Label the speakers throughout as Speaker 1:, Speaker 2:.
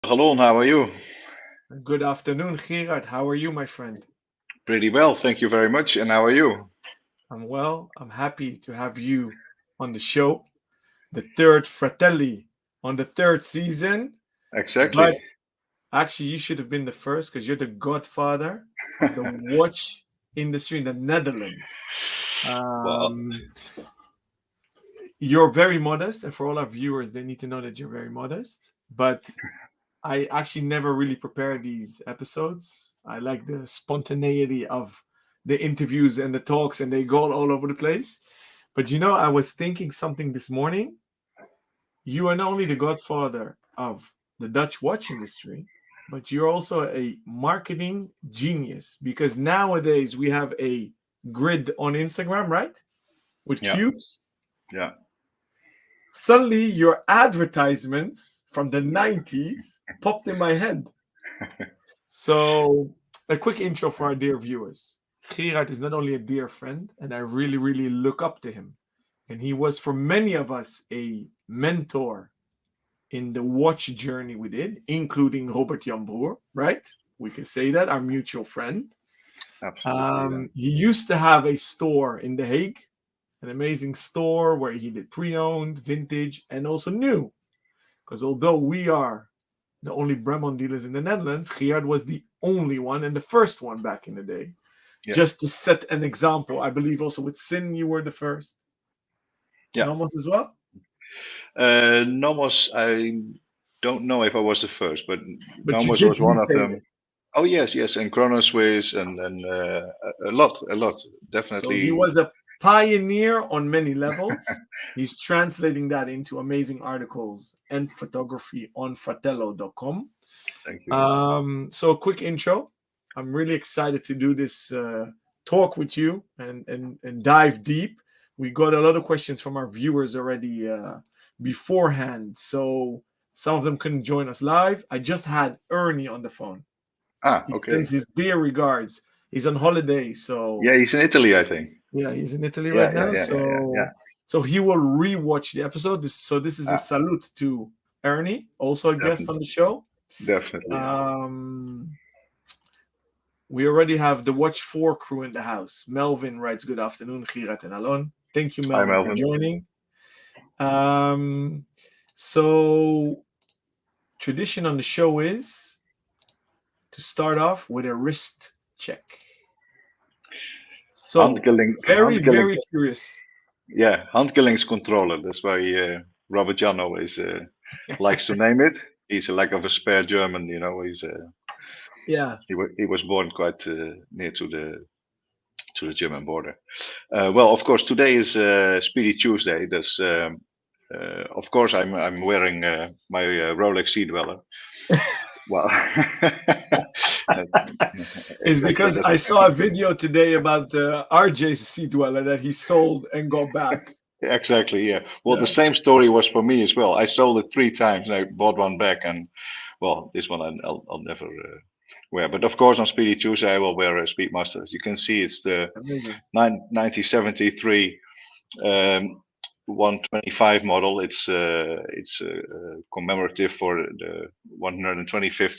Speaker 1: Alon, how are you?
Speaker 2: Good afternoon, Gerard. How are you, my friend?
Speaker 1: Pretty well, thank you very much. And how are you?
Speaker 2: I'm well. I'm happy to have you on the show, the third Fratelli on the third season. But
Speaker 1: Exactly.
Speaker 2: actually, you should have been the first because you're the godfather of the watch industry in the Netherlands.
Speaker 1: Well,
Speaker 2: Um, you're very modest, and for all our viewers, they need to know that you're very modest. But I actually never really prepare these episodes. I like the spontaneity of the interviews and the talks, and they go all over the place. But I was thinking something this morning. You are not only the godfather of the Dutch watch industry, but you're also a marketing genius because nowadays we have a grid on Instagram, right? With
Speaker 1: yeah,
Speaker 2: cubes.
Speaker 1: yeah.
Speaker 2: Suddenly, your advertisements from the 90s popped in my head. So, a quick intro for our dear viewers. Gerard is not only a dear friend, and I really, really look up to him. And he was, for many of us, a mentor in the watch journey we did, including Robert Jan Broer, right? We can say that, our mutual friend.
Speaker 1: Absolutely. Yeah.
Speaker 2: He used to have a store in The Hague, an amazing store where he did pre owned, vintage, and also new. Because although we are the only Bremont dealers in the Netherlands, Gerard was the only one and the first one back in the day.
Speaker 1: Yeah.
Speaker 2: Just to set an example, I believe also with Sin, you were the first.
Speaker 1: Yeah.
Speaker 2: Nomos as well?
Speaker 1: Nomos, I don't know if I was the first, but
Speaker 2: But you
Speaker 1: Nomos
Speaker 2: did
Speaker 1: was one of
Speaker 2: retail
Speaker 1: them.
Speaker 2: it.
Speaker 1: Oh yes, yes, and Chronoswiss and a lot,
Speaker 2: So he
Speaker 1: definitely.
Speaker 2: was a pioneer on many levels. He's translating that into amazing articles and photography on fratello.com.
Speaker 1: Thank you.
Speaker 2: So, a quick intro. I'm really excited to do this talk with you and dive deep. We got a lot of questions from our viewers already beforehand. So, some of them couldn't join us live. I just had Ernie on the phone.
Speaker 1: Ah,
Speaker 2: He
Speaker 1: okay.
Speaker 2: sends his dear regards. He's on holiday.
Speaker 1: Yeah,
Speaker 2: So,
Speaker 1: he's in Italy, I think.
Speaker 2: yeah, he's in Italy
Speaker 1: Yeah,
Speaker 2: right
Speaker 1: yeah,
Speaker 2: now.
Speaker 1: yeah, yeah, yeah, yeah.
Speaker 2: So he will rewatch the episode. This is a
Speaker 1: Ah,
Speaker 2: salute to Ernie, also a guest
Speaker 1: definitely,
Speaker 2: on the show.
Speaker 1: definitely. Yeah.
Speaker 2: Um, we already have the Watch 4 crew in the house. Melvin writes, good afternoon, Girat and Alon. Thank you,
Speaker 1: Hi,
Speaker 2: Melvin, for
Speaker 1: Melvin.
Speaker 2: joining. So, tradition on the show is to start off with a wrist check. So,
Speaker 1: Handkilling,
Speaker 2: very,
Speaker 1: handkilling.
Speaker 2: very curious.
Speaker 1: Yeah, handkillingscontroller. That's why Robert Jan always likes to name it. He's a lack of a spare German, you know.
Speaker 2: Yeah,
Speaker 1: He was born quite near to the German border. Well, of course, today is Speedy Tuesday. Of course, I'm wearing my Rolex Sea Dweller. Well,
Speaker 2: it's
Speaker 1: exactly.
Speaker 2: because I
Speaker 1: That's
Speaker 2: saw a video today about RJ's Sea Dweller that he sold and got back.
Speaker 1: exactly, yeah. Well, the
Speaker 2: Yeah,
Speaker 1: same story was for me as well. I sold it 3 times and I bought one back, and well, this one I'll never wear. But of course, on Speedy Tuesday, I will wear a Speedmaster. As you can see, it's the
Speaker 2: amazing.
Speaker 1: 1973 um, 125 model. It's commemorative for the 125th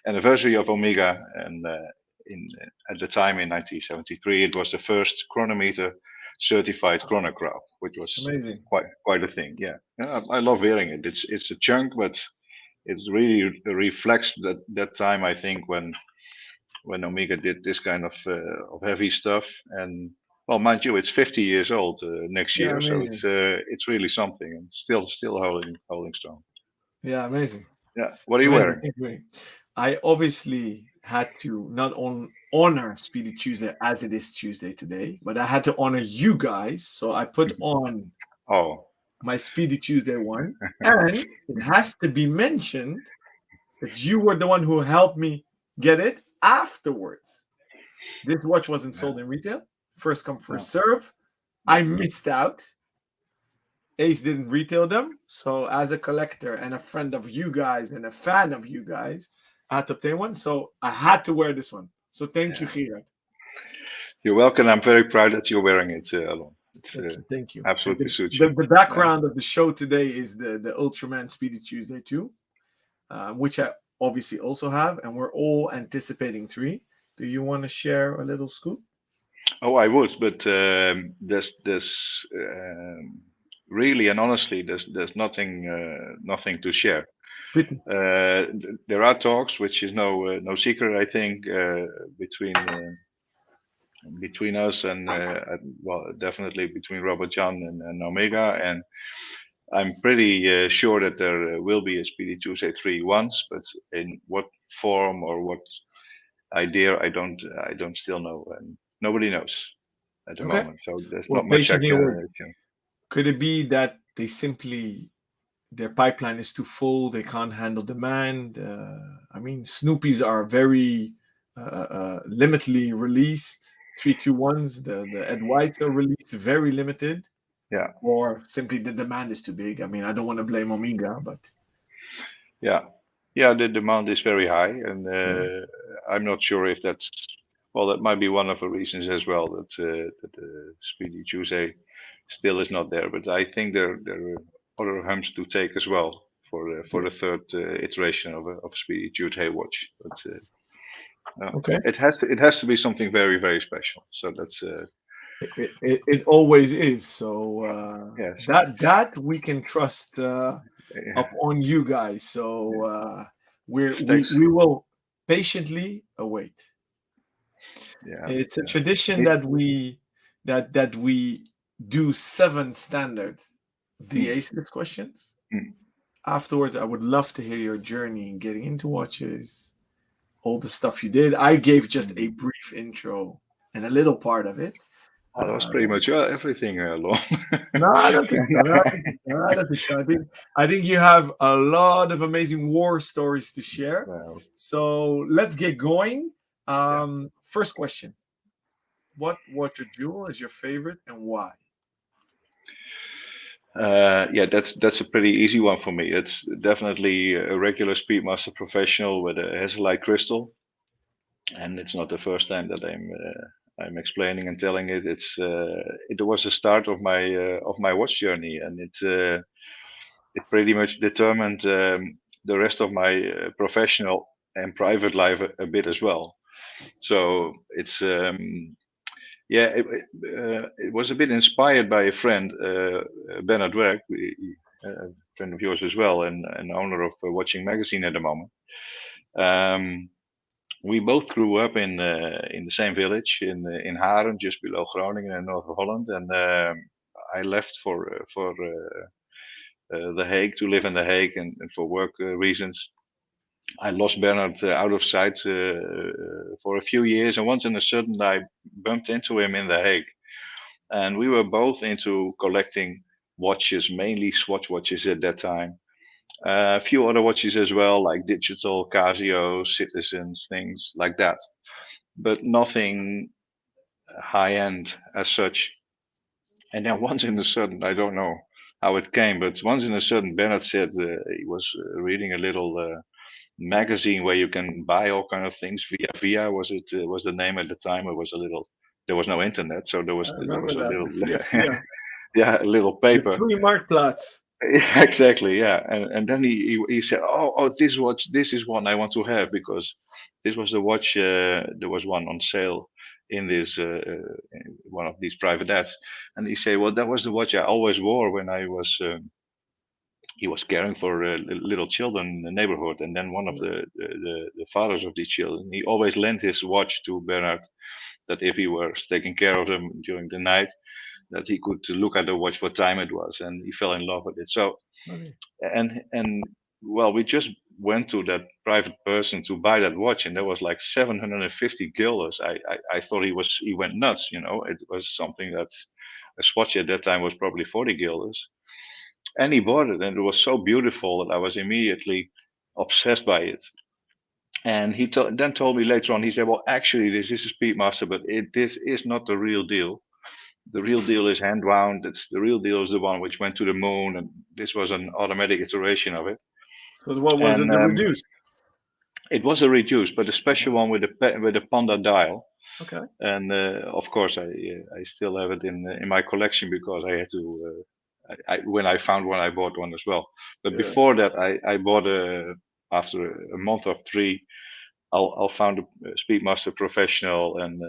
Speaker 1: anniversary of Omega, and at the time in 1973, it was the first chronometer certified chronograph, which was
Speaker 2: Amazing.
Speaker 1: quite a thing. Yeah, yeah, I love wearing it. It's a chunk, but it really reflects that time. I think when Omega did this kind of heavy stuff, and well, mind you, it's 50 years old next
Speaker 2: Yeah,
Speaker 1: year, so
Speaker 2: amazing.
Speaker 1: it's really something, and still holding strong.
Speaker 2: Yeah, amazing.
Speaker 1: Yeah, what are you
Speaker 2: Amazing.
Speaker 1: wearing?
Speaker 2: Thank you. I obviously had to not honor Speedy Tuesday as it is Tuesday today, but I had to honor you guys. So I put
Speaker 1: Mhm.
Speaker 2: on
Speaker 1: Oh,
Speaker 2: my Speedy Tuesday one. And it has to be mentioned that you were the one who helped me get it afterwards. This watch wasn't
Speaker 1: yeah,
Speaker 2: sold in retail. First come,
Speaker 1: no,
Speaker 2: first serve.
Speaker 1: yeah,
Speaker 2: I missed out. Ace didn't retail them. So, as a collector and a friend of you guys and a fan of you guys, I had to obtain one. So, I had to wear this one. So, thank you,
Speaker 1: yeah.
Speaker 2: Gerard.
Speaker 1: You're welcome. I'm very proud that you're wearing it, Alon. It's
Speaker 2: Thank you. Thank you. And
Speaker 1: absolutely suits
Speaker 2: the,
Speaker 1: you.
Speaker 2: the
Speaker 1: Yeah,
Speaker 2: background of the show today is the Ultraman Speedy Tuesday 2, which I obviously also have, and we're all anticipating 3. Do you want to share a little scoop?
Speaker 1: Oh, I would, but there's really and honestly, there's nothing to share.
Speaker 2: Bitte.
Speaker 1: There are talks, which is no secret, I think, between us and well, definitely between Robert Jan and Omega, and I'm pretty sure that there will be a Speedy Tuesday 3 once, but in what form or what idea, I don't still know, and nobody knows at the
Speaker 2: Okay.
Speaker 1: moment. So there's
Speaker 2: Well,
Speaker 1: not much I
Speaker 2: patiently wait.
Speaker 1: can.
Speaker 2: Could it be that they simply, their pipeline is too full, they can't handle demand? I mean, Snoopy's are very limitedly released. 321s, the Ed Whites are released very limited.
Speaker 1: Yeah,
Speaker 2: Or simply the demand is too big. I mean, I don't want to blame Omega, but
Speaker 1: yeah, yeah. The demand is very high, and I'm not sure if that's well. That might be one of the reasons as well that the Speedy Tuesday still is not there. But I think there are other humps to take as well for the third iteration of Speedy Tuesday watch. But no,
Speaker 2: okay.
Speaker 1: it has to be something very very special. So that's
Speaker 2: It always is. So
Speaker 1: yes.
Speaker 2: that we can trust
Speaker 1: Yeah,
Speaker 2: up on you guys. So
Speaker 1: thanks.
Speaker 2: we will patiently await.
Speaker 1: Yeah,
Speaker 2: It's a
Speaker 1: yeah.
Speaker 2: tradition that we do 7 standard
Speaker 1: Mm,
Speaker 2: DAs questions.
Speaker 1: mm,
Speaker 2: Afterwards, I would love to hear your journey in getting into watches, all the stuff you did. I gave just a
Speaker 1: mm.
Speaker 2: brief intro and a little part of it.
Speaker 1: Oh, that was pretty much everything, Lon.
Speaker 2: No, I don't think so. No, I don't think so. No, I don't think so. I think you have a lot of amazing war stories to share.
Speaker 1: Well,
Speaker 2: So let's get going.
Speaker 1: yeah.
Speaker 2: First question: what water jewel is your favorite and why?
Speaker 1: Yeah, that's a pretty easy one for me. It's definitely a regular Speedmaster Professional with a Hazelite crystal, and it's not the first time that I'm explaining and telling it. It was the start of my watch journey, and it pretty much determined the rest of my professional and private life a bit as well. So it's yeah, it was a bit inspired by a friend, Bernard Werk, a friend of yours as well, and an owner of Watching Magazine at the moment. Um, we both grew up in the same village in Haren, just below Groningen in North Holland, and I left for the Hague to live in the Hague and for work reasons. I lost Bernard out of sight for a few years, and once in a sudden I bumped into him in the Hague, and we were both into collecting watches, mainly Swatch watches at that time. A few other watches as well, like digital Casio, Citizens, things like that, but nothing high end as such. And then once in a sudden, I don't know how it came, but once in a sudden, Bernard said he was reading a little magazine where you can buy all kind of things. Via was it was the name at the time. It was a little. There was no internet, so
Speaker 2: I
Speaker 1: there
Speaker 2: remember
Speaker 1: was a
Speaker 2: that.
Speaker 1: little
Speaker 2: The Fia.
Speaker 1: yeah, a little
Speaker 2: The
Speaker 1: paper.
Speaker 2: free Marktplatz.
Speaker 1: Yeah, exactly, yeah. And then he said, oh, this watch, this is one I want to have because this was the watch. There was one on sale in this in one of these private ads, and he said, well, that was the watch I always wore when I was. He was caring for little children in the neighborhood, and then one of the fathers of these children, he always lent his watch to Bernard, that if he was taking care of them during the night, that he could look at the watch what time it was, and he fell in love with it. So
Speaker 2: Okay.
Speaker 1: and well, we just went to that private person to buy that watch, and that was like 750 guilders. I thought he went nuts. You know, it was something that a Swatch at that time was probably 40 guilders, and he bought it, and it was so beautiful that I was immediately obsessed by it. And then told me later on, he said, "Well, actually, this is a Speedmaster, but this is not the real deal. The real deal is hand wound. It's the real deal is the one which went to the moon, and this was an automatic iteration of it.
Speaker 2: So what was it?
Speaker 1: And
Speaker 2: The reduced.
Speaker 1: it was a reduced, but a special one with a panda dial.
Speaker 2: Okay.
Speaker 1: And of course, I still have it in my collection because I had to. When I found one, I bought one as well. But
Speaker 2: Yeah.
Speaker 1: before that, I bought a after a month or three, I'll found a Speedmaster Professional, and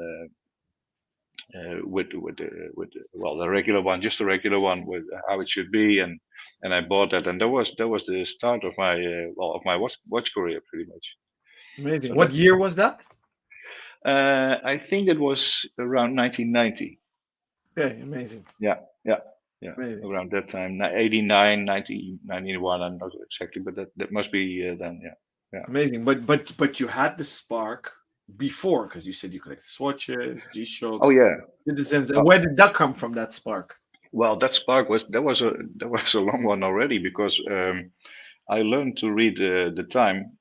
Speaker 1: with well, the regular one, just the regular one with how it should be, and I bought that, and that was the start of my well, of my watch career pretty much.
Speaker 2: Amazing.
Speaker 1: So
Speaker 2: What
Speaker 1: that's
Speaker 2: year was that?
Speaker 1: I think it was around 1990.
Speaker 2: Okay, amazing.
Speaker 1: Yeah, yeah, yeah.
Speaker 2: Amazing.
Speaker 1: Around that time, 89, 90, 91. I'm not exactly, but that must be then. Yeah, yeah.
Speaker 2: Amazing. But you had the spark before, because you said you collected swatches, G-Shocks,
Speaker 1: Oh yeah.
Speaker 2: Citizens. And where did that come from, that spark?
Speaker 1: Well, that spark was a long one already, because I learned to read the time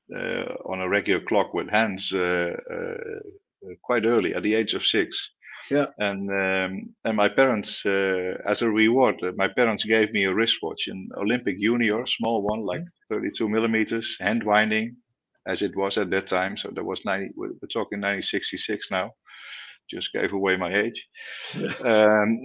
Speaker 1: on a regular clock with hands quite early, at the age of 6.
Speaker 2: Yeah.
Speaker 1: And my parents, as a reward, my parents gave me a wristwatch, an Olympic Junior, small one, like 32 millimeters, hand winding, as it was at that time. So that was 90. We're talking 1966 now. Just gave away my age. Um,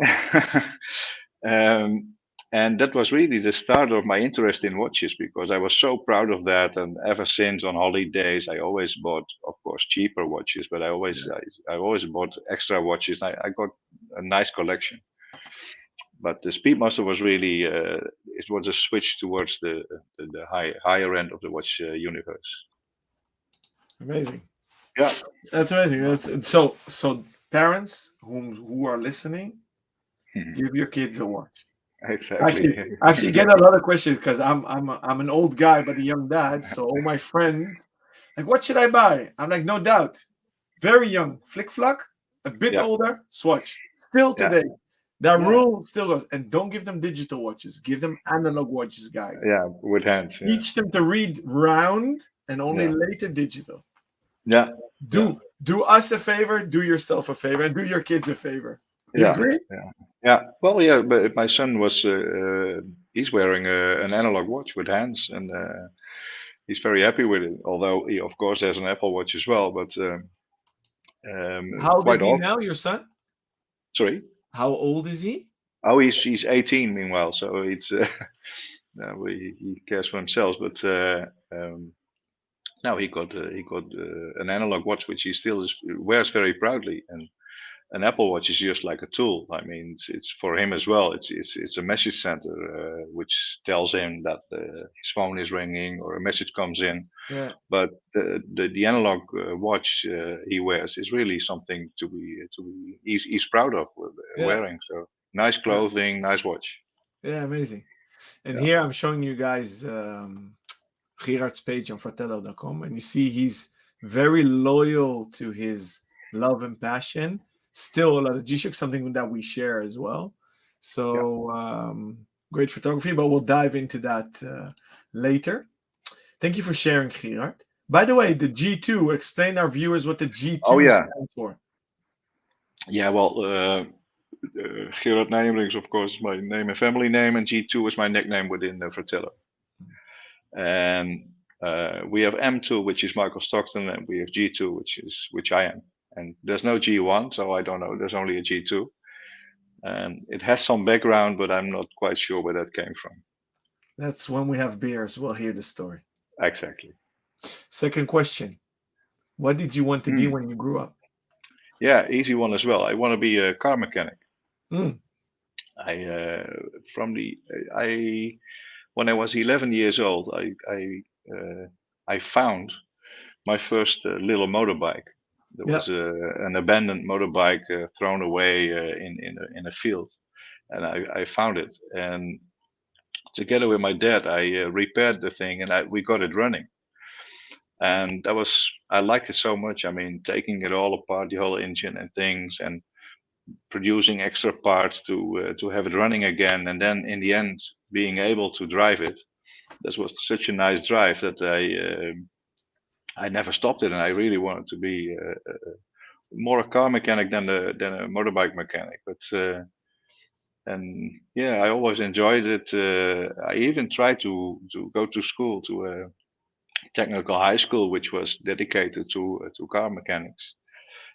Speaker 1: um, and that was really the start of my interest in watches, because I was so proud of that. And ever since, on holidays, I always bought, of course, cheaper watches, but I always bought extra watches. I got a nice collection. But the Speedmaster was really it was a switch towards the higher end of the watch universe.
Speaker 2: Amazing.
Speaker 1: Yeah,
Speaker 2: That's amazing. That's so parents who are listening, give your kids a watch.
Speaker 1: exactly.
Speaker 2: Actually, get a lot of questions, because I'm an old guy but a young dad. So all my friends like, what should I buy? I'm like, no doubt, very young, flick flack, a bit
Speaker 1: Yeah.
Speaker 2: older, swatch. Still
Speaker 1: Yeah.
Speaker 2: today, that
Speaker 1: Yeah.
Speaker 2: rule still goes. And don't give them digital watches. Give them analog watches, guys.
Speaker 1: Yeah, with hands. Yeah.
Speaker 2: Teach them to read round and only
Speaker 1: Yeah.
Speaker 2: later digital.
Speaker 1: Yeah.
Speaker 2: Do us a favor, do yourself a favor, and do your kids a favor. You
Speaker 1: Yeah.
Speaker 2: agree?
Speaker 1: Yeah. Well, yeah, but my son was he's wearing an analog watch with hands, and he's very happy with it. Although he, of course, has an Apple Watch as well, but
Speaker 2: How old
Speaker 1: quite
Speaker 2: is he
Speaker 1: often.
Speaker 2: now, your son?
Speaker 1: Sorry.
Speaker 2: How old is he?
Speaker 1: Oh, he's 18 meanwhile, so it's he cares for himself. But now he got an analog watch, which he still wears very proudly, and an Apple Watch is just like a tool. I mean, it's for him as well. It's a message center which tells him that his phone is ringing or a message comes in.
Speaker 2: Yeah.
Speaker 1: But the analog watch he wears is really something to be he's proud of wearing. So nice clothing, nice watch.
Speaker 2: Yeah, amazing. And
Speaker 1: Yeah.
Speaker 2: here I'm showing you guys Gerard's page on fratello.com, and you see he's very loyal to his love and passion. Still a lot of G-Shock, something that we share as well. So great photography, but we'll dive into that later. Thank you for sharing, Gerard. By the way, the G2, explain our viewers what the G2 stands for.
Speaker 1: Yeah, well, Gerard Nijenbrinks, of course, is my name and family name, and G2 is my nickname within Fratello. And we have M2, which is Michael Stockton, and we have G2, which I am. And there's no G1, so I don't know. There's only a G2, and it has some background, but I'm not quite sure where that came from.
Speaker 2: That's when we have beers, we'll hear the story.
Speaker 1: Exactly.
Speaker 2: Second question: what did you want to be when you grew up?
Speaker 1: Yeah, easy one as well. I want to be a car mechanic.
Speaker 2: Mm.
Speaker 1: When I was 11 years old, I found my first little motorbike. There was an abandoned motorbike thrown away in a field, and I found it. And together with my dad, I repaired the thing, and we got it running. And I liked it so much. I mean, taking it all apart, the whole engine and things, and producing extra parts to have it running again, and then in the end being able to drive it. That was such a nice drive that I never stopped it, and I really wanted to be more a car mechanic than a motorbike mechanic. But and yeah, I always enjoyed it. I even tried to go to school, to a technical high school, which was dedicated to car mechanics.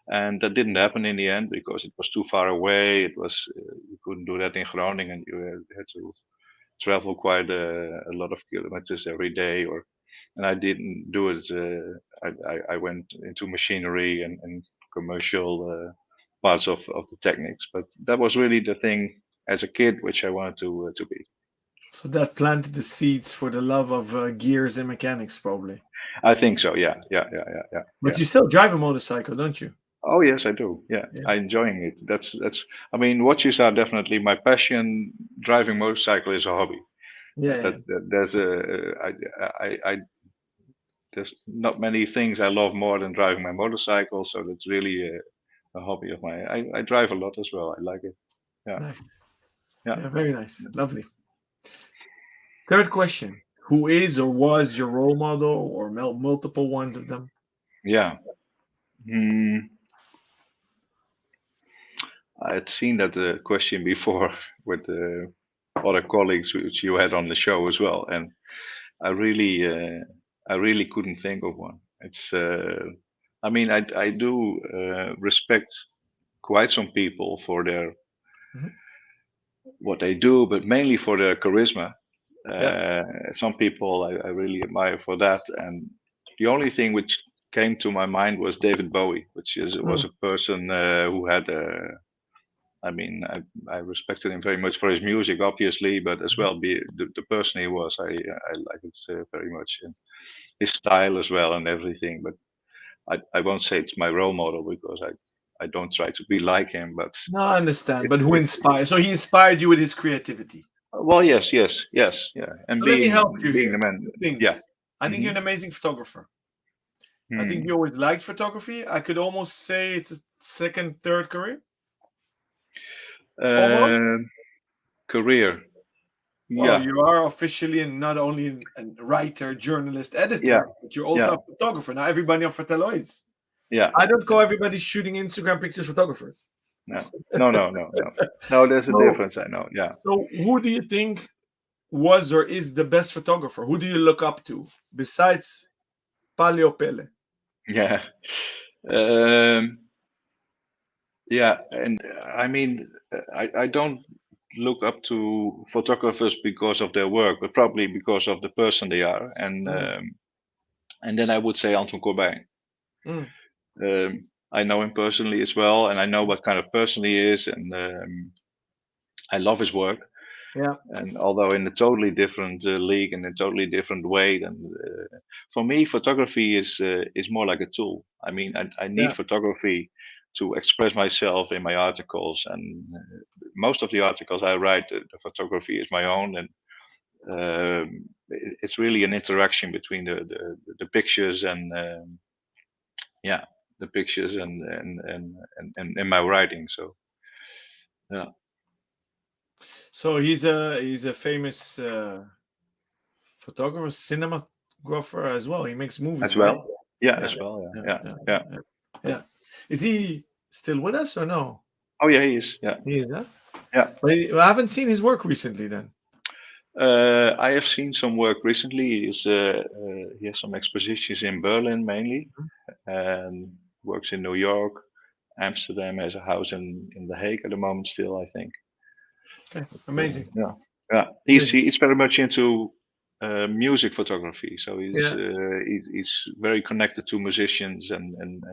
Speaker 1: And that didn't happen in the end because it was too far away. It was you couldn't do that in Groningen. You had to travel quite a lot of kilometers every day, or and I didn't do it. I went into machinery and commercial parts of the techniques, but that was really the thing as a kid which I wanted to be.
Speaker 2: So that planted the seeds for the love of gears and mechanics, probably.
Speaker 1: I think so. Yeah, yeah, yeah, yeah, yeah,
Speaker 2: But
Speaker 1: yeah.
Speaker 2: you still drive a motorcycle, don't you?
Speaker 1: Oh yes, I do. Yeah,
Speaker 2: Yeah.
Speaker 1: I'm enjoying it. That's. I mean, watches are definitely my passion. Driving motorcycle is a hobby.
Speaker 2: Yeah, yeah.
Speaker 1: There's I there's not many things I love more than driving my motorcycle. So that's really a hobby of mine. I drive a lot as well. I like it. Yeah,
Speaker 2: Nice.
Speaker 1: yeah,
Speaker 2: Yeah, very nice. Lovely. Third question. Who is or was your role model or multiple ones of them?
Speaker 1: yeah. Hmm. I had seen that question before with other colleagues which you had on the show as well, and I really, I really couldn't think of one. It's, I mean, I do respect quite some people for their
Speaker 2: Mhm.
Speaker 1: what they do, but mainly for their charisma.
Speaker 2: Yeah.
Speaker 1: Some people I really admire for that, and the only thing which came to my mind was David Bowie, which is was
Speaker 2: Mm.
Speaker 1: a person who had I mean, I respected him very much for his music, obviously, but as
Speaker 2: Mhm.
Speaker 1: well, the person he was, I like it very much, and his style as well, and everything. But I won't say it's my role model because I don't try to be like him. But
Speaker 2: No, I understand.
Speaker 1: it,
Speaker 2: But who
Speaker 1: it,
Speaker 2: inspired? So he inspired you with his creativity.
Speaker 1: well, yes, yes, yes, yeah, and
Speaker 2: So let me help you
Speaker 1: being the
Speaker 2: here.
Speaker 1: man,
Speaker 2: Two
Speaker 1: yeah.
Speaker 2: things. I think
Speaker 1: Hmm.
Speaker 2: you're an amazing photographer. I think
Speaker 1: Hmm.
Speaker 2: you always liked photography. I could almost say it's a second, third career. Almost.
Speaker 1: Uh, career,
Speaker 2: Well,
Speaker 1: yeah,
Speaker 2: you are officially not only a writer, journalist,
Speaker 1: yeah,
Speaker 2: editor, but you're also
Speaker 1: yeah,
Speaker 2: a photographer. Now everybody on Fratello is.
Speaker 1: yeah,
Speaker 2: I don't
Speaker 1: yeah.
Speaker 2: call everybody shooting Instagram pictures photographers.
Speaker 1: No, no, no, no, no. No, there's a
Speaker 2: So,
Speaker 1: difference. I know. Yeah.
Speaker 2: so who do you think was or is the best photographer? Who do you look up to besides Paleo Pele?
Speaker 1: Yeah. Um, yeah, and I mean, I don't look up to photographers because of their work, but probably because of the person they are.
Speaker 2: Mm,
Speaker 1: And then I would say Anton Corbijn.
Speaker 2: mm,
Speaker 1: I know him personally as well, and I know what kind of person he is, and I love his work.
Speaker 2: yeah,
Speaker 1: And although in a totally different league and a totally different way, than for me, photography is more like a tool. I mean, I need
Speaker 2: yeah.
Speaker 1: photography to express myself in my articles, and most of the articles I write, the photography is my own, and it's really an interaction between the pictures and yeah, the pictures and my writing. So yeah,
Speaker 2: So he's a famous photographer, cinematographer as well. He makes movies,
Speaker 1: as
Speaker 2: right?
Speaker 1: well. Yeah,
Speaker 2: Yeah,
Speaker 1: as well.
Speaker 2: yeah,
Speaker 1: Yeah,
Speaker 2: yeah,
Speaker 1: yeah,
Speaker 2: yeah. Yeah. Is he still with us or no?
Speaker 1: Oh yeah, he is. Yeah,
Speaker 2: He is, huh?
Speaker 1: yeah.
Speaker 2: But I haven't seen his work recently then.
Speaker 1: I have seen some work recently. He has some expositions in Berlin mainly, and works in New York, Amsterdam. Has a house in The Hague at the moment still, I think.
Speaker 2: Okay,
Speaker 1: But,
Speaker 2: amazing.
Speaker 1: yeah, yeah.
Speaker 2: Amazing.
Speaker 1: He's very much into music photography, so
Speaker 2: Yeah.
Speaker 1: he's very connected to musicians and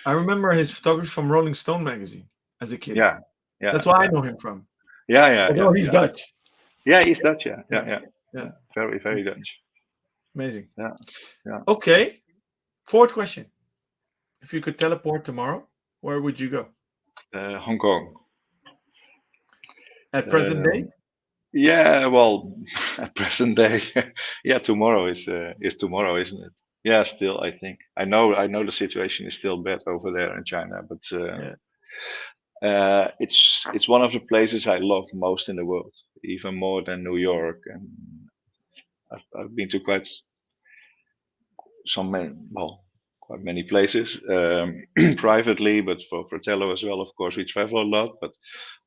Speaker 2: I remember his photography from Rolling Stone magazine as a kid.
Speaker 1: yeah, yeah,
Speaker 2: That's where I
Speaker 1: yeah,
Speaker 2: know him from.
Speaker 1: yeah, yeah, yeah,
Speaker 2: Although he's
Speaker 1: yeah.
Speaker 2: Dutch.
Speaker 1: Yeah, he's Dutch. Yeah,
Speaker 2: Yeah.
Speaker 1: yeah, yeah,
Speaker 2: Yeah.
Speaker 1: yeah. Very, very Dutch.
Speaker 2: Amazing.
Speaker 1: Yeah, yeah.
Speaker 2: Okay. Fourth question. If you could teleport tomorrow, where would you go?
Speaker 1: Hong Kong.
Speaker 2: At present day?
Speaker 1: Um, yeah, well, at present day, yeah, tomorrow is tomorrow, isn't it? Yeah, still, I think I know the situation is still bad over there in China, but
Speaker 2: Yeah.
Speaker 1: it's one of the places I love most in the world, even more than New York. And I've been to quite well, quite many places privately, but for Fratello as well. Of course, we travel a lot, but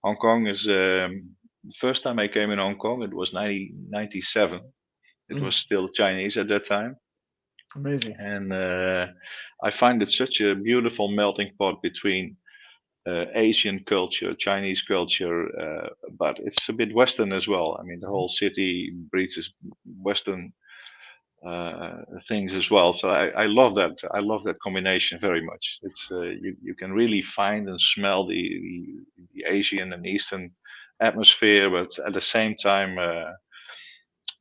Speaker 1: Hong Kong is the first time I came in Hong Kong. It was 1997. It
Speaker 2: Mm,
Speaker 1: was still Chinese at that time,
Speaker 2: amazing.
Speaker 1: and I find it such a beautiful melting pot between Asian culture, Chinese culture, but it's a bit Western as well. I mean, the whole city breathes Western things as well. So I love that. I love that combination very much. It's you can really find and smell the Asian and Eastern atmosphere, but at the same time,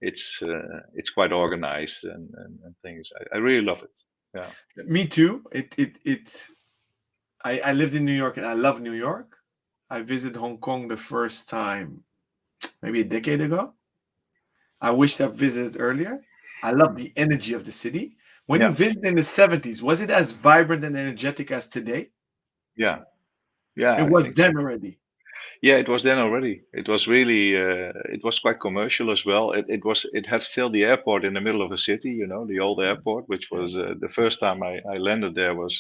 Speaker 1: it's quite organized and things. I really love it. Yeah.
Speaker 2: Me too. I lived in New York and I love New York. I visited Hong Kong the first time maybe a decade ago. I wished I visited earlier. I love the energy of the city. When you
Speaker 1: Yeah.
Speaker 2: visited in the 70s, was it as vibrant and energetic as today?
Speaker 1: Yeah. Yeah.
Speaker 2: It
Speaker 1: I
Speaker 2: was
Speaker 1: think so.
Speaker 2: then already.
Speaker 1: Yeah, it was then already. It was really, it was quite commercial as well. It had still the airport in the middle of the city, the old airport, which
Speaker 2: Yeah.
Speaker 1: was the first time I landed there was,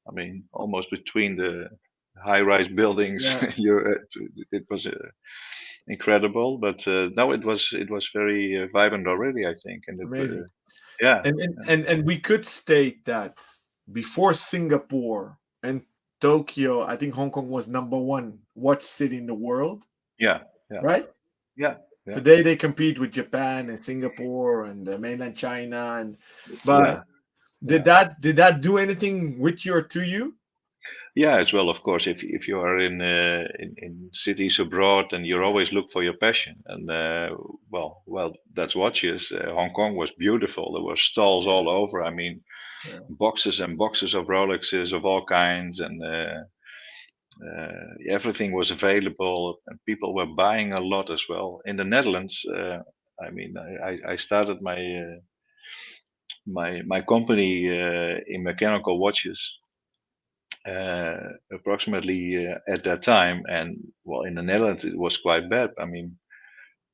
Speaker 1: I mean, almost between the high-rise buildings.
Speaker 2: Yeah.
Speaker 1: It was incredible, but no, it was very vibrant already, I think, and
Speaker 2: Amazing.
Speaker 1: yeah,
Speaker 2: And we could state that before Singapore and Tokyo, I think Hong Kong was number one watch city in the world,
Speaker 1: yeah, yeah,
Speaker 2: right?
Speaker 1: yeah, yeah,
Speaker 2: Today they compete with Japan and Singapore and mainland China, and
Speaker 1: yeah,
Speaker 2: but
Speaker 1: yeah.
Speaker 2: did that do anything with you or to you?
Speaker 1: Yeah, as well, of course. If you are in cities abroad, and you always look for your passion, and well, that's watches. Hong Kong was beautiful. There were stalls all over. I mean,
Speaker 2: Yeah.
Speaker 1: boxes and boxes of Rolexes of all kinds, and everything was available, and people were buying a lot as well. In the Netherlands, I mean, I started my company in mechanical watches approximately at that time. And well, in the Netherlands, it was quite bad. I mean,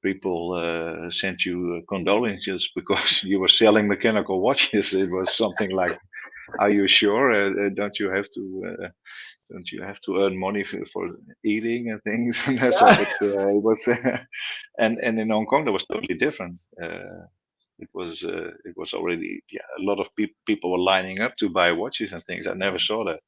Speaker 1: people sent you condolences because you were selling mechanical watches. It was something like, "Are you sure? Don't you have to earn money for eating and things?" And so, but it was, and in Hong Kong, that was totally different. It was already, yeah, a lot of people were lining up to buy watches and things. I never saw that.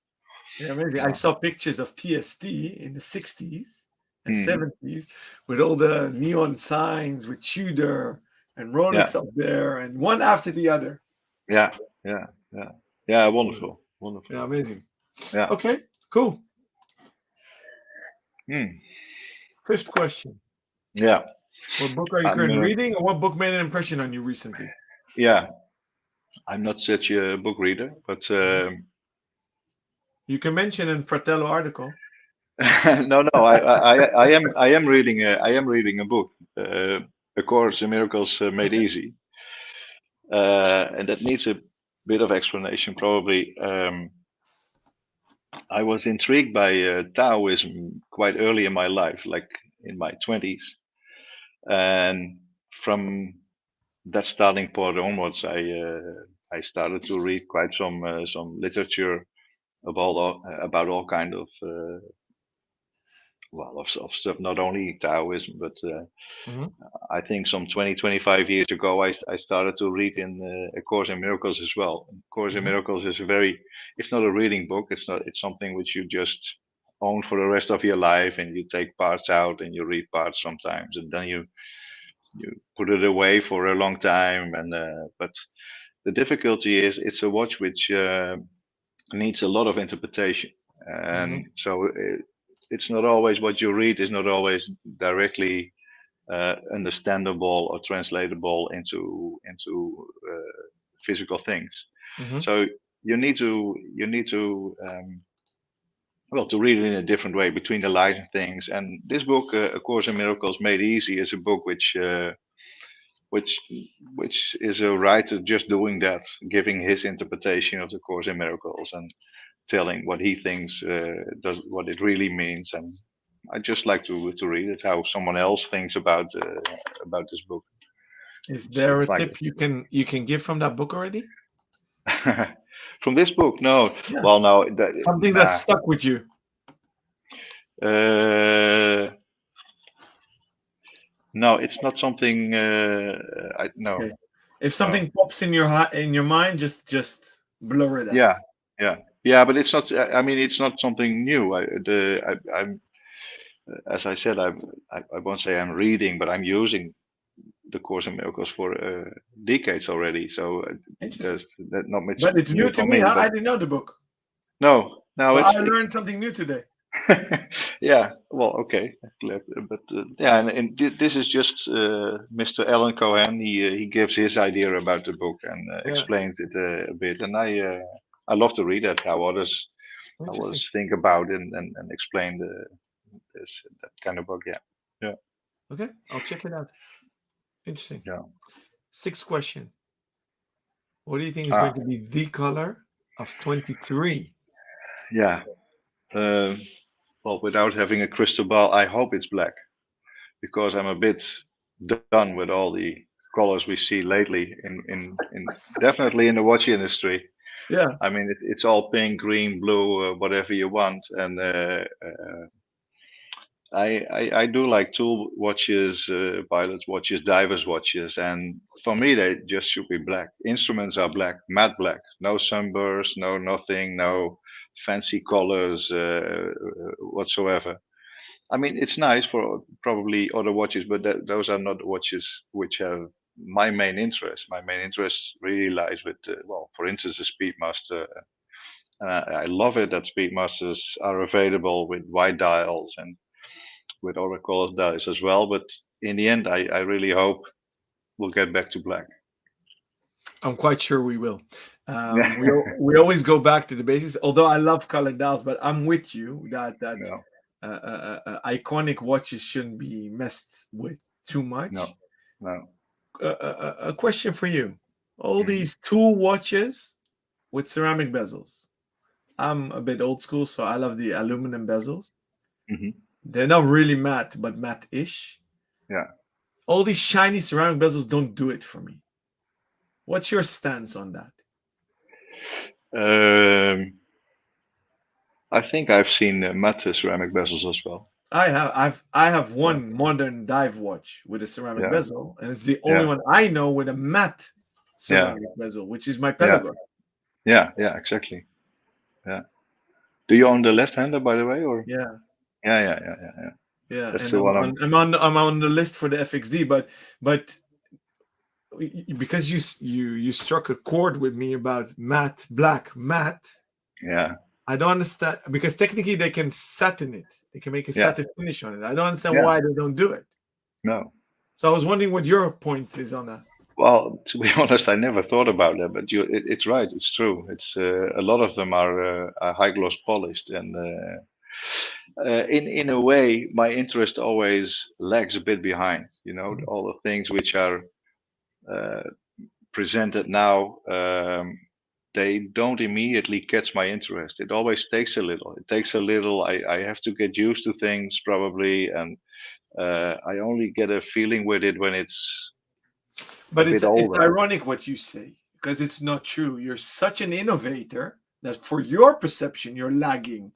Speaker 2: Yeah, amazing. I
Speaker 1: Yeah.
Speaker 2: saw pictures of TST in the 60s and
Speaker 1: Hmm.
Speaker 2: 70s with all the neon signs with Tudor and
Speaker 1: Yeah.
Speaker 2: Rolex up there and one after the other.
Speaker 1: Yeah, yeah, yeah, yeah. Wonderful, wonderful.
Speaker 2: Yeah, amazing.
Speaker 1: Yeah.
Speaker 2: Okay, cool.
Speaker 1: Hmm.
Speaker 2: Fifth question.
Speaker 1: Yeah.
Speaker 2: What book are you
Speaker 1: I'm.
Speaker 2: currently reading, or what book made an impression on you recently?
Speaker 1: Yeah. I'm not such a book reader, but
Speaker 2: You can mention in Fratello article.
Speaker 1: no, no. I am reading. I am reading a book. A Course in Miracles Made
Speaker 2: Okay.
Speaker 1: Easy, and that needs a bit of explanation, probably. I was intrigued by Taoism quite early in my life, like in my 20s, and from that starting point onwards, I started to read quite some literature about all kind of of stuff, not only Taoism, but
Speaker 2: Mhm.
Speaker 1: I think some 20-25 years ago, I started to read in A Course in Miracles as well. Course in
Speaker 2: Mhm.
Speaker 1: Miracles is it's not a reading book. It's something which you just own for the rest of your life, and you take parts out and you read parts sometimes, and then you put it away for a long time. And but the difficulty is it's a watch which needs a lot of interpretation, and
Speaker 2: Mhm.
Speaker 1: so it's not always what you read is not always directly understandable or translatable into physical things.
Speaker 2: Mhm.
Speaker 1: So you need to well, to read it in a different way between the lines and things. And this book, A Course in Miracles Made Easy, is a book which which is a writer just doing that, giving his interpretation of the Course in Miracles and telling what he thinks does what it really means. And I just like to read it, how someone else thinks about this book.
Speaker 2: Is
Speaker 1: It's
Speaker 2: there
Speaker 1: it's
Speaker 2: a
Speaker 1: like
Speaker 2: tip you can give from that book already?
Speaker 1: from this book. No,
Speaker 2: Yeah.
Speaker 1: well, no,
Speaker 2: Something that
Speaker 1: nah.
Speaker 2: stuck with you.
Speaker 1: Uh, no, it's not something. No,
Speaker 2: Okay. If
Speaker 1: no.
Speaker 2: something pops in your mind, just blur it out.
Speaker 1: Yeah, yeah, yeah. But it's not. I mean, it's not something new. I'm, as I said, I won't say I'm reading, but I'm using. the Course in Miracles for decades already. So there's not much
Speaker 2: But it's
Speaker 1: new
Speaker 2: new to
Speaker 1: for
Speaker 2: me.
Speaker 1: But
Speaker 2: I didn't know the book.
Speaker 1: no,
Speaker 2: So
Speaker 1: it's
Speaker 2: I learned something new today.
Speaker 1: yeah. Well, okay, but yeah, and this is just Mr. Alan Cohen. He gives his idea about the book and explains it a bit, and I love to read it. How others think about it and explain that kind of book. Yeah.
Speaker 2: Okay, I'll check it out. Interesting.
Speaker 1: Yeah.
Speaker 2: 6th question. What do you think is going to be the color of 23?
Speaker 1: Yeah. Well, without having a crystal ball, I hope it's black, because I'm a bit done with all the colors we see lately in definitely in the watch industry.
Speaker 2: Yeah.
Speaker 1: I mean, it's all pink, green, blue, whatever you want, and I do like tool watches, pilot watches, divers watches, and for me they just should be black. Instruments are black, matte black, no sunburst, no nothing, no fancy colors whatsoever. I mean, it's nice for probably other watches, but those are not watches which have my main interest. My main interest really lies with, well, for instance, the Speedmaster. And I love it that Speedmasters are available with white dials and with other colors dials as well. But in the end, I really hope we'll get back to black.
Speaker 2: I'm quite sure we will. We always go back to the basics. Although I love colored dials, but I'm with you that iconic watches shouldn't be messed with too much.
Speaker 1: No.
Speaker 2: A question for you: all these tool watches with ceramic bezels. I'm a bit old school, so I love the aluminum bezels. They're not really matte, but matte-ish.
Speaker 1: Yeah.
Speaker 2: All these shiny ceramic bezels don't do it for me. What's your stance on that?
Speaker 1: I think I've seen matte ceramic bezels as well.
Speaker 2: I have one modern dive watch with a ceramic bezel, and it's the only one I know with a matte ceramic bezel, which is my Pelagon.
Speaker 1: Yeah, exactly. Yeah. Do you own the left-hander, by the way, or?
Speaker 2: Yeah.
Speaker 1: Yeah.
Speaker 2: That's and I'm on the list for the FXD, but because you struck a chord with me about black matte.
Speaker 1: Yeah.
Speaker 2: I don't understand, because technically they can satin it. They can make a satin finish on it. I don't understand why they don't do it.
Speaker 1: No.
Speaker 2: So I was wondering what your point is on that.
Speaker 1: Well, to be honest, I never thought about that, but it's right. It's true. It's a lot of them are high gloss polished, and in a way, my interest always lags a bit behind. You know, all the things which are presented now, they don't immediately catch my interest. It always takes a little. It takes a little. I have to get used to things probably, and I only get a feeling with it when it's.
Speaker 2: But it's ironic what you say, because it's not true. You're such an innovator that for your perception, you're lagging.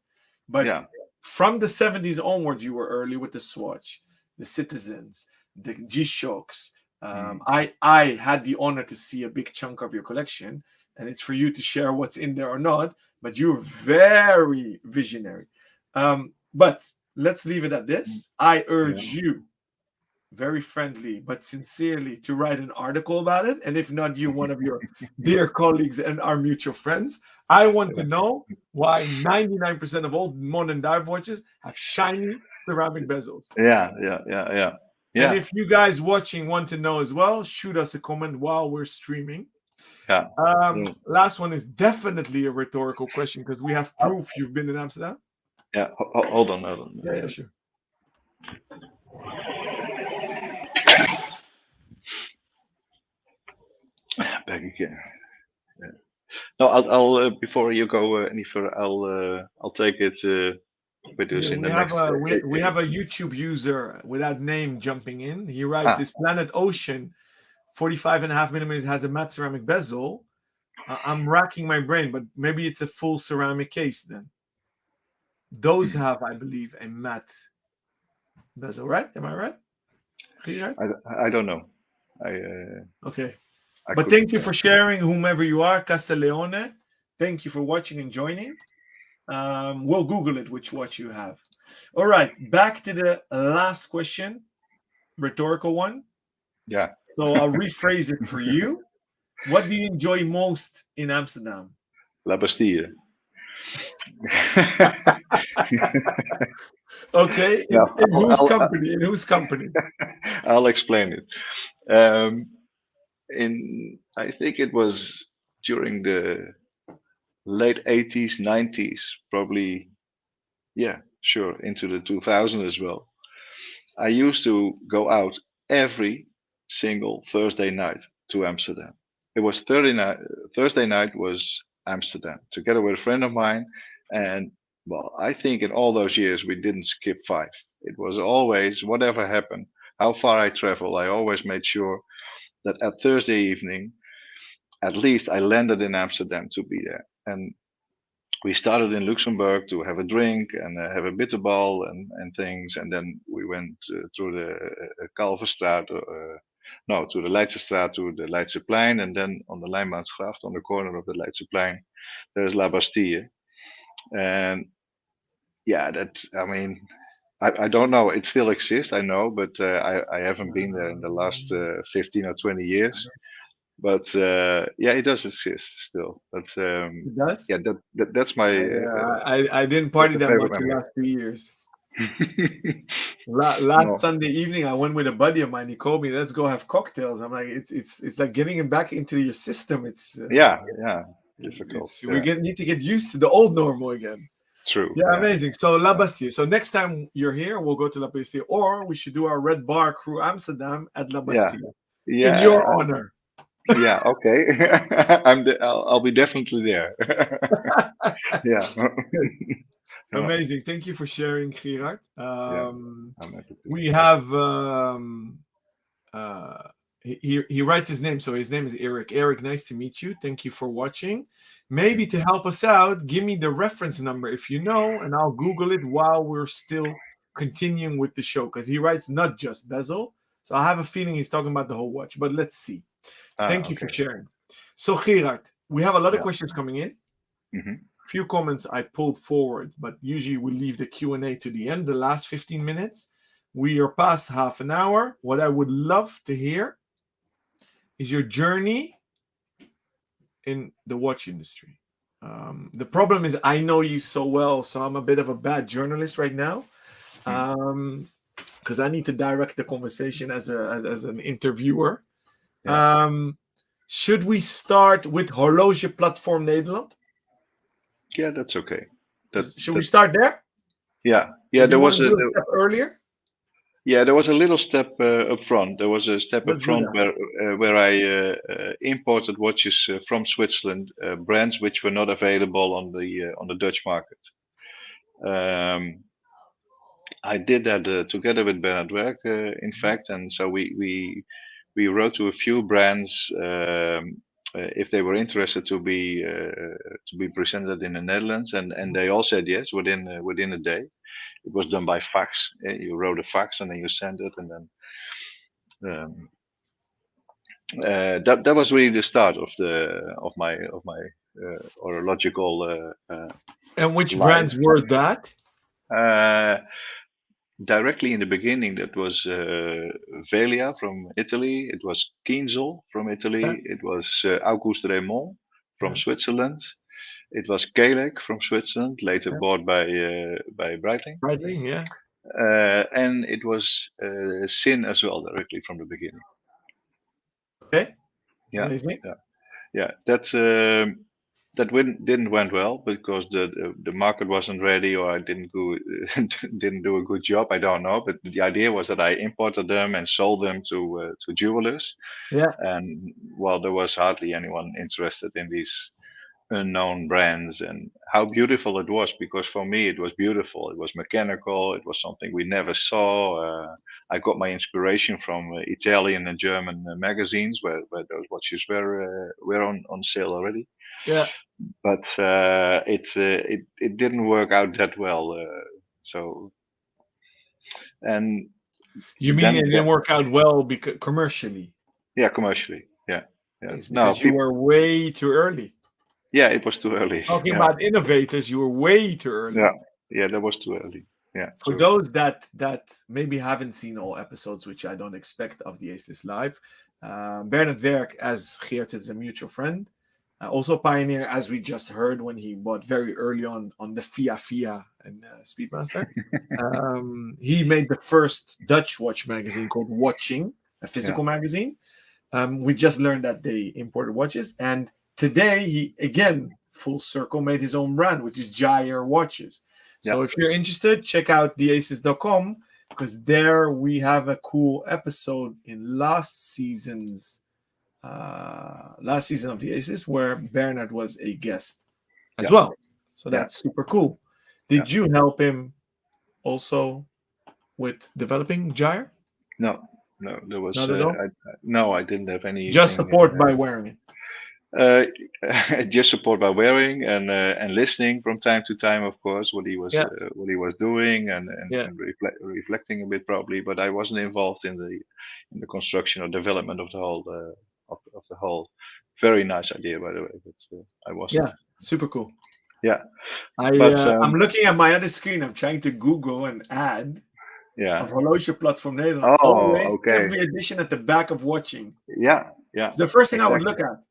Speaker 2: But from the 70s onwards, you were early with the Swatch, the Citizens, the G-Shocks. I had the honor to see a big chunk of your collection, and it's for you to share what's in there or not. But you're very visionary. But let's leave it at this. I urge you, very friendly but sincerely, to write an article about it, and if not you, one of your dear colleagues and our mutual friends. I want to know why 99% of old modern dive watches have shiny ceramic bezels.
Speaker 1: Yeah.
Speaker 2: And if you guys watching want to know as well, shoot us a comment while we're streaming. Last one is definitely a rhetorical question, because we have proof you've been in Amsterdam.
Speaker 1: Yeah, hold on.
Speaker 2: Yeah, sure.
Speaker 1: Back again. Yeah. No, I'll before you go any further, I'll take it with us in the next.
Speaker 2: We have a YouTube user without name jumping in. He writes, "His Planet Ocean 45.5 millimeters has a matte ceramic bezel. I'm racking my brain, but maybe it's a full ceramic case then. Those have, I believe, a matte bezel, right? Am I right?
Speaker 1: I don't know.
Speaker 2: Okay. But thank you for sharing, whomever you are, Casaleone. Thank you for watching and joining. We'll Google it, which watch you have. All right, back to the last question, rhetorical one.
Speaker 1: Yeah.
Speaker 2: So I'll rephrase it for you. What do you enjoy most in Amsterdam?
Speaker 1: La Bastille.
Speaker 2: Okay,
Speaker 1: No,
Speaker 2: in whose
Speaker 1: I'll,
Speaker 2: company? In whose company?
Speaker 1: I'll explain it. Um, I think it was during the late 80s, 90s, probably, yeah, sure, into the 2000s as well. I used to go out every single Thursday night to Amsterdam. It was Thursday night was Amsterdam, together with a friend of mine. And well, I think in all those years we didn't skip five. It was always, whatever happened, how far I travel, I always made sure that at Thursday evening, at least I landed in Amsterdam to be there. And we started in Luxembourg to have a drink and have a bitterball and things, and then we went through the Kalverstraat, no, to the Leidsestraat, to the Leidseplein, and then on the Lijnbaansgracht, on the corner of the Leidseplein, there's La Bastille. And yeah, I mean, I don't know, it still exists, I know, but I haven't been there in the last 15 or 20 years. But yeah, it does exist still. But
Speaker 2: It does?
Speaker 1: yeah, that's my
Speaker 2: I didn't
Speaker 1: that's
Speaker 2: party
Speaker 1: a
Speaker 2: that
Speaker 1: favorite
Speaker 2: much the
Speaker 1: memory.
Speaker 2: last 2 years. Last
Speaker 1: No,
Speaker 2: Sunday evening, I went with a buddy of mine. He called me, "Let's go have cocktails." I'm like, it's like getting him back into your system.
Speaker 1: yeah, difficult.
Speaker 2: It's
Speaker 1: Yeah,
Speaker 2: need to get used to the old normal again.
Speaker 1: true.
Speaker 2: Yeah,
Speaker 1: Yeah,
Speaker 2: amazing. So La Bastille. So next time you're here, we'll go to La Bastille, or we should do our red bar crew Amsterdam at La
Speaker 1: yeah,
Speaker 2: Bastille in
Speaker 1: yeah,
Speaker 2: your honor.
Speaker 1: yeah. Okay, I'll be definitely there. Yeah,
Speaker 2: Good.
Speaker 1: yeah,
Speaker 2: Amazing. Thank you for sharing, Gerard.
Speaker 1: yeah. I'm happy to.
Speaker 2: We have he writes his name, so his name is Eric. Eric, nice to meet you. Thank you for watching. Maybe to help us out, give me the reference number if you know, and I'll Google it while we're still continuing with the show, because he writes not just bezel. So I have a feeling he's talking about the whole watch, but let's see. Thank you for
Speaker 1: Okay.
Speaker 2: sharing. So Gerard, we have a lot of
Speaker 1: Yeah.
Speaker 2: questions coming in.
Speaker 1: Mhm.
Speaker 2: Few comments I pulled forward, but usually we leave the Q&A to the end, the last 15 minutes. We are past half an hour. What I would love to hear is your journey in the watch industry. The problem is I know you so well, so I'm a bit of a bad journalist right now, because I need to direct the conversation as an interviewer.
Speaker 1: Yeah.
Speaker 2: Should we start with Horloge Platform Nederland?
Speaker 1: Yeah, that's okay.
Speaker 2: Should we start there?
Speaker 1: Yeah,
Speaker 2: Or do
Speaker 1: there
Speaker 2: you
Speaker 1: was
Speaker 2: want to do a step earlier?
Speaker 1: yeah, there was a little step up front. There was a step
Speaker 2: Let's
Speaker 1: up
Speaker 2: do
Speaker 1: front
Speaker 2: that.
Speaker 1: where I imported watches from Switzerland, brands which were not available on the Dutch market. I did that together with Bernard Werk, in fact, and so we wrote to a few brands if they were interested to be presented in the Netherlands, and they all said yes within a day. It was done by fax. You wrote a fax and then you sent it, and then that was really the start of my horological
Speaker 2: And which
Speaker 1: life.
Speaker 2: brands were that?
Speaker 1: Directly in the beginning, that was Velia from Italy. It was Kinzel from Italy.
Speaker 2: Yeah.
Speaker 1: It was Auguste Raymond from
Speaker 2: Yeah.
Speaker 1: Switzerland. It was Kalek from Switzerland, later bought by Breitling.
Speaker 2: Breitling, yeah.
Speaker 1: And it was Sin as well, directly from the beginning.
Speaker 2: Okay.
Speaker 1: Yeah,
Speaker 2: Amazing.
Speaker 1: yeah. That didn't went well because the market wasn't ready, or I didn't do a good job. I don't know, but the idea was that I imported them and sold them to jewelers.
Speaker 2: Yeah.
Speaker 1: And well, there was hardly anyone interested in these unknown brands, and how beautiful it was, because for me it was beautiful. It was mechanical. It was something we never saw. I got my inspiration from Italian and German magazines where those watches were on sale already.
Speaker 2: Yeah.
Speaker 1: But it didn't work out that well. So and
Speaker 2: You mean
Speaker 1: then
Speaker 2: it didn't work out well because commercially?
Speaker 1: yeah, commercially, yeah.
Speaker 2: It's
Speaker 1: No,
Speaker 2: because you were way too early.
Speaker 1: yeah, it was too early.
Speaker 2: Talking
Speaker 1: Yeah,
Speaker 2: about innovators, you were way too early.
Speaker 1: yeah, that was too early. Yeah.
Speaker 2: For
Speaker 1: True.
Speaker 2: those that maybe haven't seen all episodes, which I don't expect, of the Aces Live, Bernard Werk, as Geert, is a mutual friend, also a pioneer, as we just heard, when he bought very early on the Fia and Speedmaster. He made the first Dutch watch magazine called Watching, a physical magazine. We just learned that they imported watches, and today he again, full circle, made his own brand, which is Gyre Watches. So if you're interested, check out theaces.com, because there we have a cool episode in last season of the Aces, where Bernard was a guest as well. So that's super cool. Did you help him also with developing Gyre?
Speaker 1: No, there was
Speaker 2: Not at all?
Speaker 1: no, I didn't have anything.
Speaker 2: Just support by wearing it.
Speaker 1: Just support by wearing and listening from time to time, of course, what he was doing and reflecting a bit probably. But I wasn't involved in the construction or development of the whole of the whole. Very nice idea, by the way. But I wasn't.
Speaker 2: Yeah, super cool.
Speaker 1: Yeah,
Speaker 2: I'm looking at my other screen. I'm trying to Google an ad.
Speaker 1: Yeah.
Speaker 2: Of Horloge Platform Nederland.
Speaker 1: Oh,
Speaker 2: always,
Speaker 1: okay.
Speaker 2: Every edition at the back of Watching.
Speaker 1: Yeah.
Speaker 2: It's the first thing I would look at.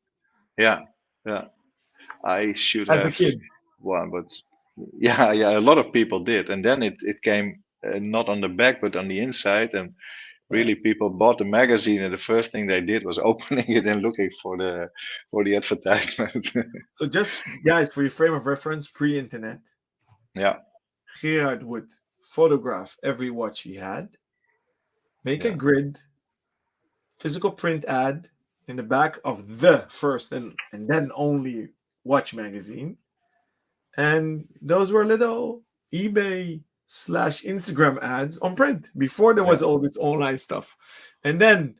Speaker 1: Yeah. I should
Speaker 2: as
Speaker 1: have
Speaker 2: a kid.
Speaker 1: one, but yeah, a lot of people did, and then it came not on the back but on the inside, and really people bought the magazine, and the first thing they did was opening it and looking for the advertisement.
Speaker 2: So just guys, for your frame of reference, pre-internet, Gerard would photograph every watch he had, make a grid, physical print ad in the back of the first and then only watch magazine, and those were little eBay/Instagram ads on print before there was all this online stuff. And then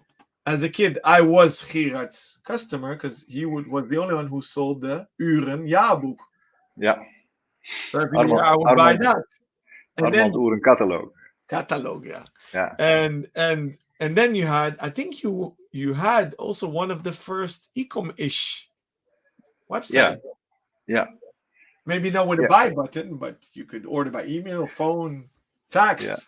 Speaker 2: as a kid, I was Gerard's customer, because he was the only one who sold the Uren jaarboek.
Speaker 1: Yeah.
Speaker 2: So every year I would buy that.
Speaker 1: And then Uren catalog.
Speaker 2: Yeah. And then you had, I think you had also one of the first e-com-ish website.
Speaker 1: Yeah.
Speaker 2: Maybe not with a buy button, but you could order by email, phone, fax.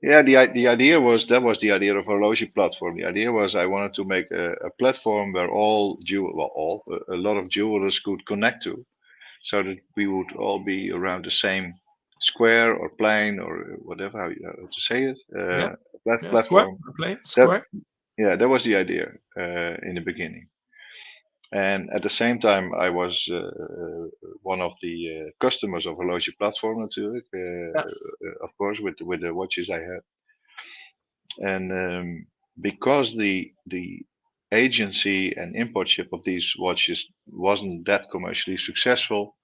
Speaker 1: Yeah, the idea was the idea of Horloge Platform. The idea was I wanted to make a platform where a lot of jewelers could connect to, so that we would all be around the same square or plane or whatever how to say it. Platform.
Speaker 2: Square.
Speaker 1: That was the idea in the beginning. And at the same time, I was one of the customers of Horloge Platform, natuurlijk, of course, with the watches I had. And because the agency and import ship of these watches wasn't that commercially successful,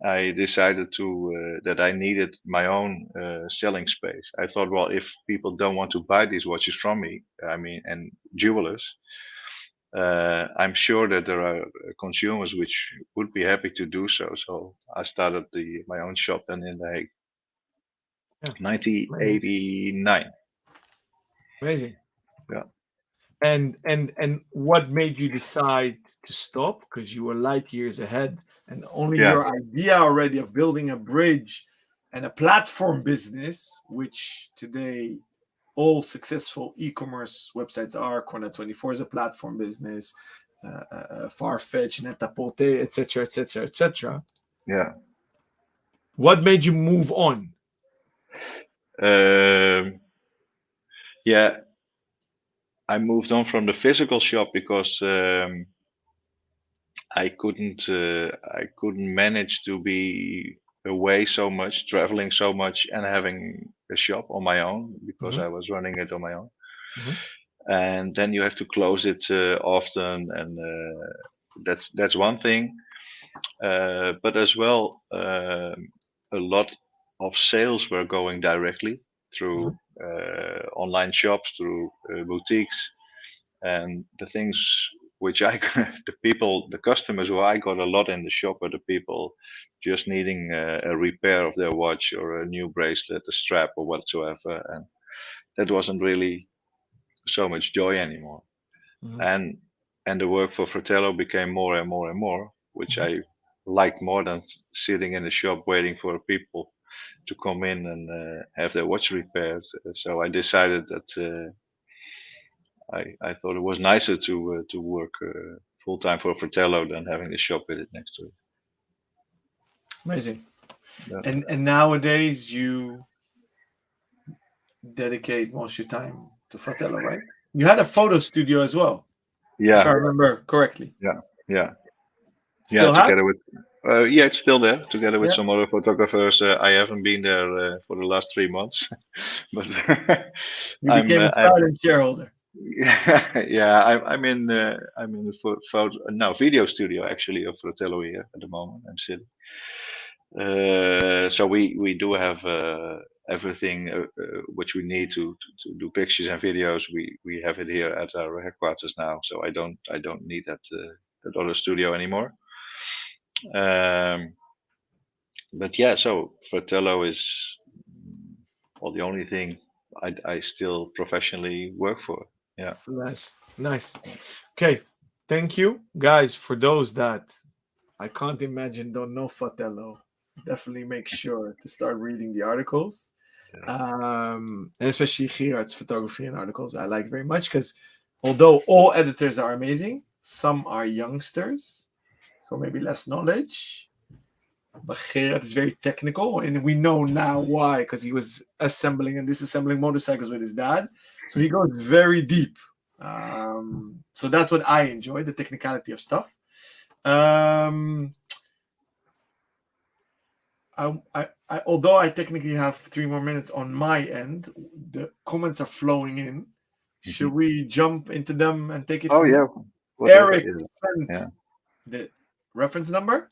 Speaker 1: I decided that I needed my own selling space. I thought, well, if people don't want to buy these watches from me, and jewelers, I'm sure that there are consumers which would be happy to do so. So I started my own shop then in The Hague. 1989.
Speaker 2: Amazing.
Speaker 1: Yeah.
Speaker 2: And what made you decide to stop? Because you were light years ahead, and only your idea already of building a bridge and a platform business, which today all successful e-commerce websites are. Corner24 is a platform business, Farfetch, Net-a-Porter, etc., etc., etc.
Speaker 1: Yeah.
Speaker 2: What made you move on?
Speaker 1: I moved on from the physical shop because I couldn't manage to be away so much, traveling so much, and having a shop on my own, because I was running it on my own. And then you have to close it often, and that's one thing. But as well, a lot of sales were going directly through online shops, through boutiques, and the things which the customers who I got a lot in the shop are the people just needing a repair of their watch or a new bracelet, a strap or whatsoever, and that wasn't really so much joy anymore. And the work for Fratello became more and more and more, which I liked more than sitting in the shop waiting for people to come in and have their watch repaired. So I decided that I thought it was nicer to work full time for Fratello than having the shop with it next to it.
Speaker 2: Amazing.
Speaker 1: Yeah.
Speaker 2: And nowadays you dedicate most of your time to Fratello, right? You had a photo studio as well, if I
Speaker 1: Yeah,
Speaker 2: remember correctly.
Speaker 1: yeah.
Speaker 2: Still have?
Speaker 1: Together with yeah, it's still there. Together with
Speaker 2: Yeah.
Speaker 1: some other photographers. I haven't been there for the last 3 months, but
Speaker 2: You became a
Speaker 1: I'm
Speaker 2: silent shareholder.
Speaker 1: yeah, I'm in the photo now video studio actually of Fratello here at the moment. I'm sitting. So we do have everything which we need to do pictures and videos. We have it here at our headquarters now, so I don't need that other studio anymore. But yeah, so Fratello is well the only thing I still professionally work for. Yeah.
Speaker 2: Nice. Okay. Thank you, guys. For those that I can't imagine don't know Fratello, definitely make sure to start reading the articles. And especially Gerard's photography and articles I like very much, because although all editors are amazing, some are youngsters, so maybe less knowledge. But Gerard is very technical, and we know now why, because he was assembling and disassembling motorcycles with his dad. So he goes very deep. So that's what I enjoy, the technicality of stuff. Although I technically have 3 more minutes on my end, the comments are flowing in. Should we jump into them and take it
Speaker 1: Oh
Speaker 2: from
Speaker 1: yeah.
Speaker 2: there? Eric sent the reference number.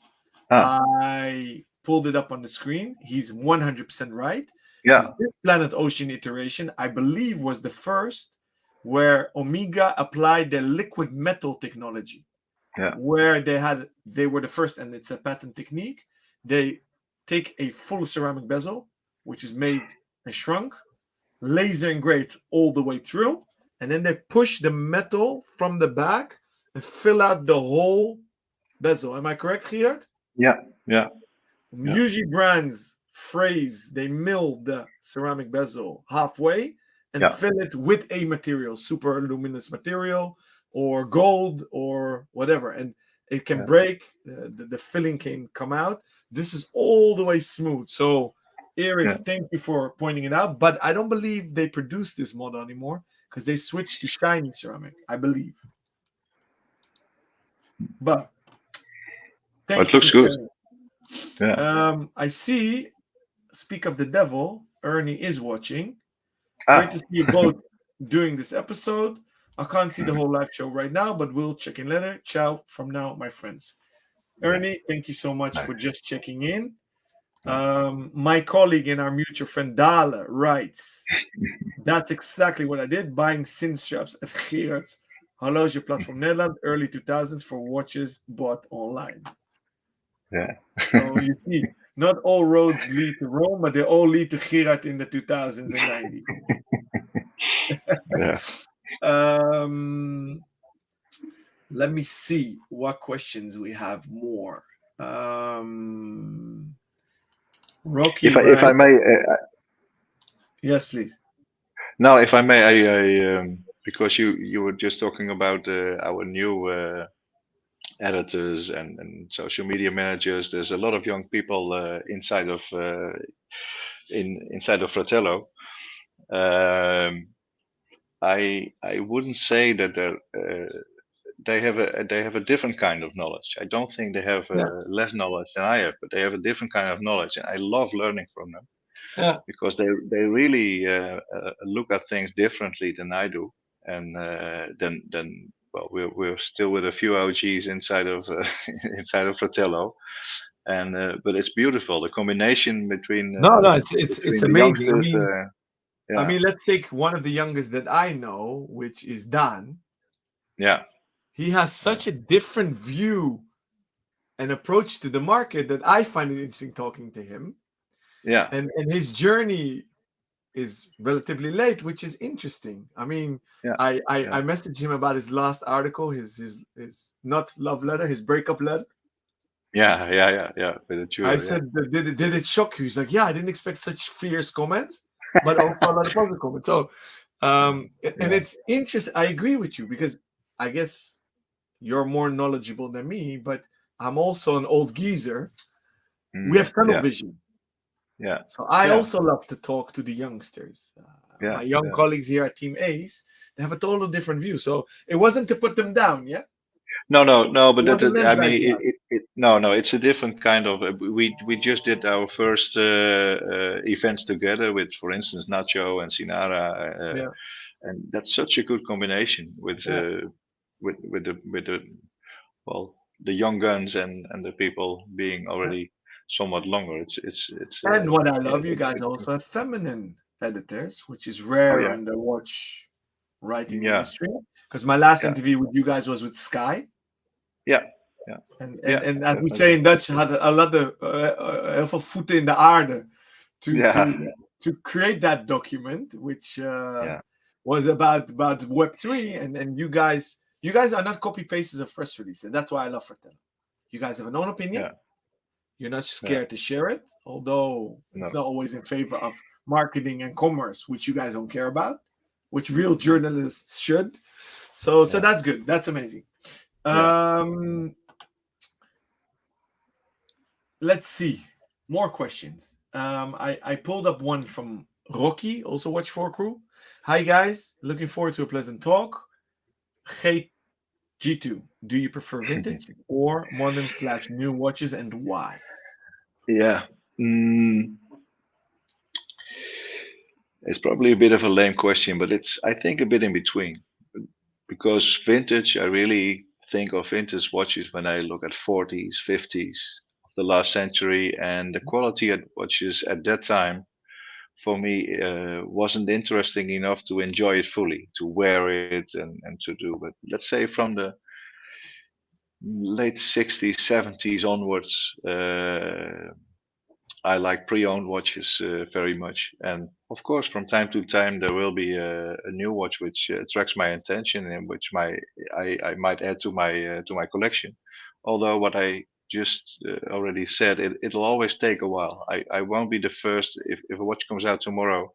Speaker 1: Ah.
Speaker 2: I pulled it up on the screen. He's 100% right.
Speaker 1: Yeah.
Speaker 2: This Planet Ocean iteration, I believe, was the first where Omega applied their liquid metal technology.
Speaker 1: Yeah.
Speaker 2: Where they were the first, and it's a patent technique. They take a full ceramic bezel, which is made and shrunk, laser engraved all the way through, and then they push the metal from the back and fill out the whole bezel. Am I correct, Gerard?
Speaker 1: Yeah.
Speaker 2: Usually brands phrase, they mill the ceramic bezel halfway and fill it with a material, super luminous material or gold or whatever, and it can break, the filling can come out. This is all the way smooth. So Eric, thank you for pointing it out, but I don't believe they produce this model anymore because they switched to shiny ceramic, I believe. But thank
Speaker 1: it
Speaker 2: you.
Speaker 1: Looks good.
Speaker 2: Yeah. I see. Speak of the devil, Ernie is watching. Great to see you both doing this episode. I can't see the whole live show right now, but we'll check in later. Ciao from now, my friends. Ernie, thank you so much for just checking in. My colleague and our mutual friend Dale writes, that's exactly what I did, buying sin straps at Gerard's horloge platform Netherlands, early 2000s for watches bought online.
Speaker 1: Yeah.
Speaker 2: So you see, not all roads lead to Rome, but they all lead to Gerard in the 2000s and 90s. Yeah. Let me see what questions we have more. Rocky,
Speaker 1: if I may,
Speaker 2: yes, please.
Speaker 1: No, if I may, I because you were just talking about our new editors and social media managers. There's a lot of young people inside of inside of Fratello. I wouldn't say that they have a different kind of knowledge. I don't think they have less knowledge than I have, but they have a different kind of knowledge, and I love learning from them.
Speaker 2: Yeah.
Speaker 1: Because they really look at things differently than I do, and then well, we're still with a few OGs inside of inside of Fratello, and but it's beautiful, the combination between
Speaker 2: it's amazing.
Speaker 1: youngsters.
Speaker 2: I mean, let's take one of the youngest that I know, which is Dan.
Speaker 1: Yeah,
Speaker 2: he has such a different view and approach to the market that I find it interesting talking to him.
Speaker 1: Yeah,
Speaker 2: and his journey is relatively late, which is interesting. I mean, I messaged him about his last article, his not love letter, his breakup letter.
Speaker 1: Yeah. With a
Speaker 2: I
Speaker 1: jeweler, yeah.
Speaker 2: said, did it shock you? He's like, yeah, I didn't expect such fierce comments, but also a lot of positive comments. So, and
Speaker 1: Yeah.
Speaker 2: it's interesting. I agree with you because I guess you're more knowledgeable than me, but I'm also an old geezer. We have tunnel
Speaker 1: Yeah.
Speaker 2: vision.
Speaker 1: Yeah.
Speaker 2: So I
Speaker 1: Yeah.
Speaker 2: also love to talk to the youngsters. My
Speaker 1: Yeah.
Speaker 2: young
Speaker 1: Yeah.
Speaker 2: colleagues here at Team Ace, they have a total different view. So it wasn't to put them down, yeah?
Speaker 1: No, but
Speaker 2: It wasn't
Speaker 1: I
Speaker 2: meant
Speaker 1: mean,
Speaker 2: like that.
Speaker 1: no, it's a different kind of. We just did our first events together with, for instance, Nacho and Sinara,
Speaker 2: Yeah,
Speaker 1: and that's such a good combination
Speaker 2: yeah.
Speaker 1: with the well, the young guns and the people being already somewhat longer. It's
Speaker 2: And what I
Speaker 1: yeah,
Speaker 2: love, you guys also have feminine editors, which is
Speaker 1: oh
Speaker 2: rare
Speaker 1: yeah,
Speaker 2: in the watch writing
Speaker 1: yeah,
Speaker 2: industry. Because my last
Speaker 1: yeah,
Speaker 2: interview with you guys was with Sky,
Speaker 1: yeah, yeah,
Speaker 2: and
Speaker 1: yeah,
Speaker 2: as we say
Speaker 1: definitely,
Speaker 2: in Dutch, had a lot of heel veel voeten in de aarde to
Speaker 1: yeah,
Speaker 2: create that document, which
Speaker 1: yeah,
Speaker 2: was about Web3, and you guys are not copy pastes of press release, and that's why I love Fratello. You guys have an own opinion.
Speaker 1: yeah,
Speaker 2: You're not
Speaker 1: yeah,
Speaker 2: scared to share it, although it's
Speaker 1: no,
Speaker 2: not always in favor of marketing and commerce, which you guys don't care about, which real journalists should. So
Speaker 1: yeah,
Speaker 2: that's good. That's amazing.
Speaker 1: yeah,
Speaker 2: Let's see. More questions. I pulled up one from Rocky, also Watch 4 Crew. Hi guys, looking forward to a pleasant talk. Hey G2, do you prefer vintage or modern slash new watches and why?
Speaker 1: yeah. Mm, it's probably a bit of a lame question, but it's I think a bit in between because vintage. I really think of vintage watches when I look at 40s, 50s of the last century, and the quality of watches at that time for me wasn't interesting enough to enjoy it fully, to wear it and to do. But let's say from the late 60s, 70s onwards, I like pre-owned watches very much. And of course, from time to time, there will be a new watch which attracts my attention and which I might add to my collection. Although what I just already said, it'll always take a while. I won't be the first if a watch comes out tomorrow.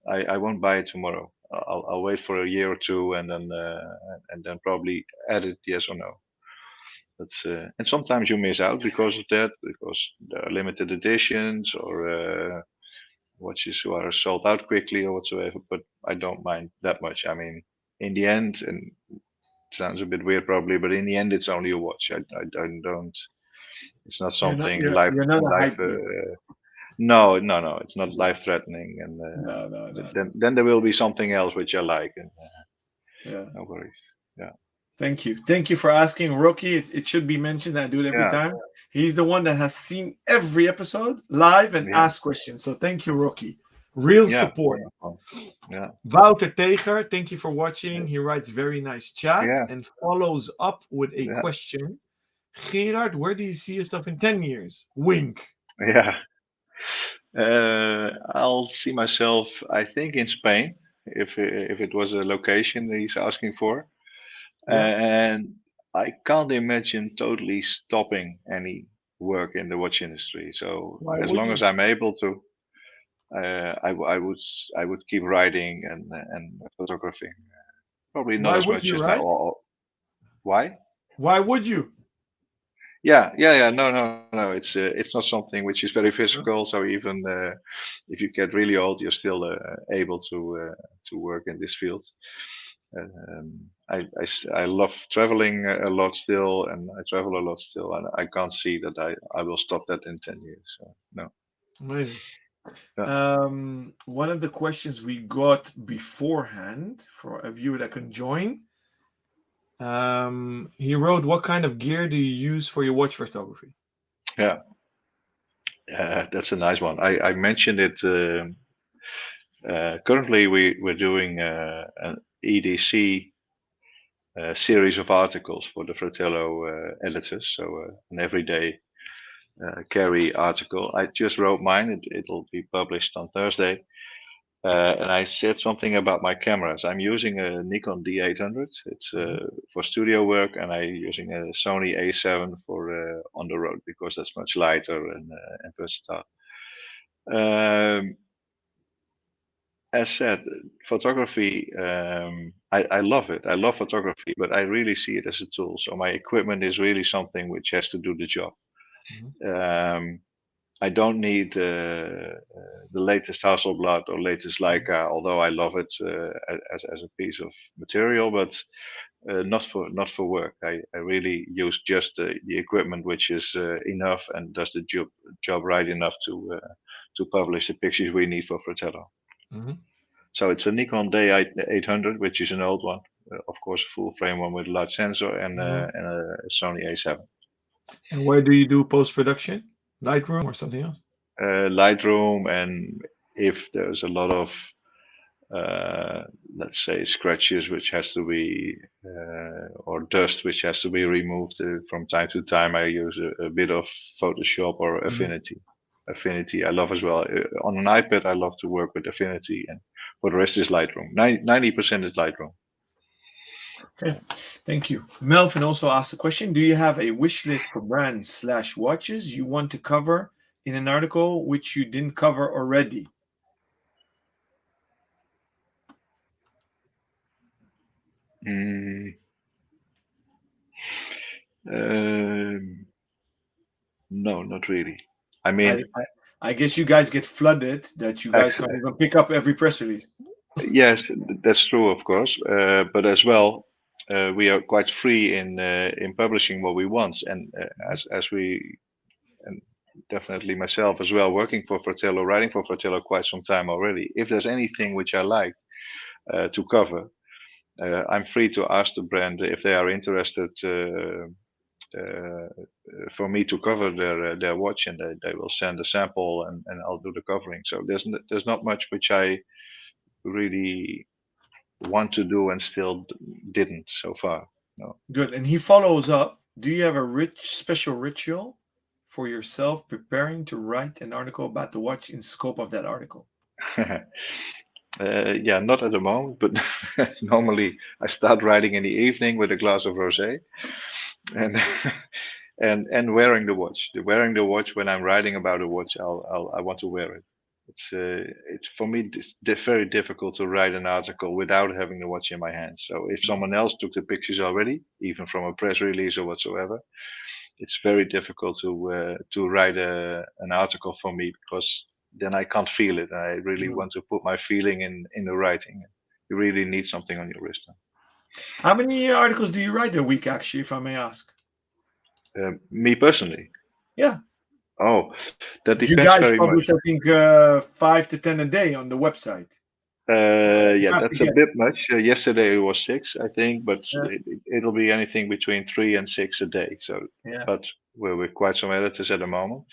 Speaker 1: I won't buy it tomorrow. I'll wait for a year or two and then probably add it yes or no. That's and sometimes you miss out because of that, because there are limited editions or watches who are sold out quickly or whatsoever. But I don't mind that much. I mean, in the end, and it sounds a bit weird probably, but in the end, it's only a watch. I don't. It's not something
Speaker 2: You're not a
Speaker 1: life.
Speaker 2: hype beast.
Speaker 1: No. It's not life threatening, and
Speaker 2: No.
Speaker 1: then there will be something else which I like, and
Speaker 2: Yeah.
Speaker 1: no worries. Yeah,
Speaker 2: Thank you. Thank you for asking, Rocky. It should be mentioned. I do it every
Speaker 1: yeah,
Speaker 2: time. He's the one that has seen every episode live and
Speaker 1: yeah,
Speaker 2: asked questions. So thank you, Rocky. Real
Speaker 1: yeah.
Speaker 2: support.
Speaker 1: Wonderful. Yeah,
Speaker 2: Wouter Teger, thank you for watching. He writes very nice chat
Speaker 1: yeah,
Speaker 2: and follows up with a
Speaker 1: yeah,
Speaker 2: question. Gerard, where do you see yourself in 10 years? Wink.
Speaker 1: yeah. I'll see myself, I think, in Spain, if it was a location that he's asking for,
Speaker 2: Yeah.
Speaker 1: and I can't imagine totally stopping any work in the watch industry. So
Speaker 2: Why
Speaker 1: as
Speaker 2: would
Speaker 1: long as
Speaker 2: you?
Speaker 1: I'm able to, I would keep writing and photographing. Probably not
Speaker 2: Why
Speaker 1: as
Speaker 2: would
Speaker 1: much
Speaker 2: you,
Speaker 1: as now.
Speaker 2: right?
Speaker 1: Why?
Speaker 2: Why would you?
Speaker 1: Yeah. No. It's not something which is very
Speaker 2: Huh?
Speaker 1: physical. So even if you get really old, you're still able to work in this field. I love traveling a lot still, and I travel a lot still, and I can't see that I will stop that in 10 years. So no.
Speaker 2: Amazing.
Speaker 1: Yeah.
Speaker 2: One of the questions we got beforehand for a viewer that can join, he wrote, "What kind of gear do you use for your watch photography?"
Speaker 1: Yeah. That's a nice one. I mentioned it. Currently, we're doing an EDC series of articles for the Fratello editors, so an everyday carry article. I just wrote mine. It'll be published on Thursday, And I said something about my cameras. I'm using a Nikon D800. It's for studio work, and I'm using a Sony A7 for on the road because that's much lighter and versatile. As said, photography, I love it. I love photography, but I really see it as a tool. So my equipment is really something which has to do the job. I don't need the latest Hasselblad or latest Leica, although I love it as a piece of material, but not for work. I really use just the equipment which is enough and does the job right enough to publish the pictures we need for Fratello. So it's a Nikon D800, which is an old one, of course, a full frame one with a large sensor and a Sony A7.
Speaker 2: And where do you do post-production? Lightroom or something else?
Speaker 1: Lightroom, and if there's a lot of let's say scratches which has to be or dust which has to be removed from time to time, I use a bit of Photoshop or Affinity. Affinity I love as well. On an iPad I love to work with Affinity, and for the rest is Lightroom. 90% is Lightroom.
Speaker 2: Okay, thank you. Melvin also asked a question: do you have a wish list for brands / watches you want to cover in an article which you didn't cover already?
Speaker 1: No, not really. I mean,
Speaker 2: I guess you guys get flooded that you guys can't even pick up every press release.
Speaker 1: Yes, that's true, of course. But as well, we are quite free in publishing what we want, and as we, and definitely myself as well, working for Fratello, writing for Fratello quite some time already. If there's anything which I like to cover, I'm free to ask the brand if they are interested for me to cover their watch, and they will send a sample, and I'll do the covering. So there's not much which I really want to do and still didn't so far. No.
Speaker 2: Good. And he follows up: do you have a special ritual for yourself preparing to write an article about the watch in scope of that article?
Speaker 1: Yeah, not at the moment, but normally I start writing in the evening with a glass of rosé, and and wearing the watch. Wearing the watch when I'm writing about a watch, I want to wear it. It's for me it's very difficult to write an article without having the watch in my hands. So if someone else took the pictures already, even from a press release or whatsoever, it's very difficult to write an article for me, because then I can't feel it. I really want to put my feeling in the writing. You really need something on your wrist.
Speaker 2: How many articles do you write a week, actually, if I may ask?
Speaker 1: Me personally?
Speaker 2: Yeah.
Speaker 1: Oh, that depends
Speaker 2: you guys
Speaker 1: very
Speaker 2: publish,
Speaker 1: much.
Speaker 2: I think, 5 to 10 a day on the website.
Speaker 1: Yeah, that's a bit much. Yesterday it was 6, I think, but it'll be anything between 3 and 6 a day. So, but we're with quite some editors at the moment.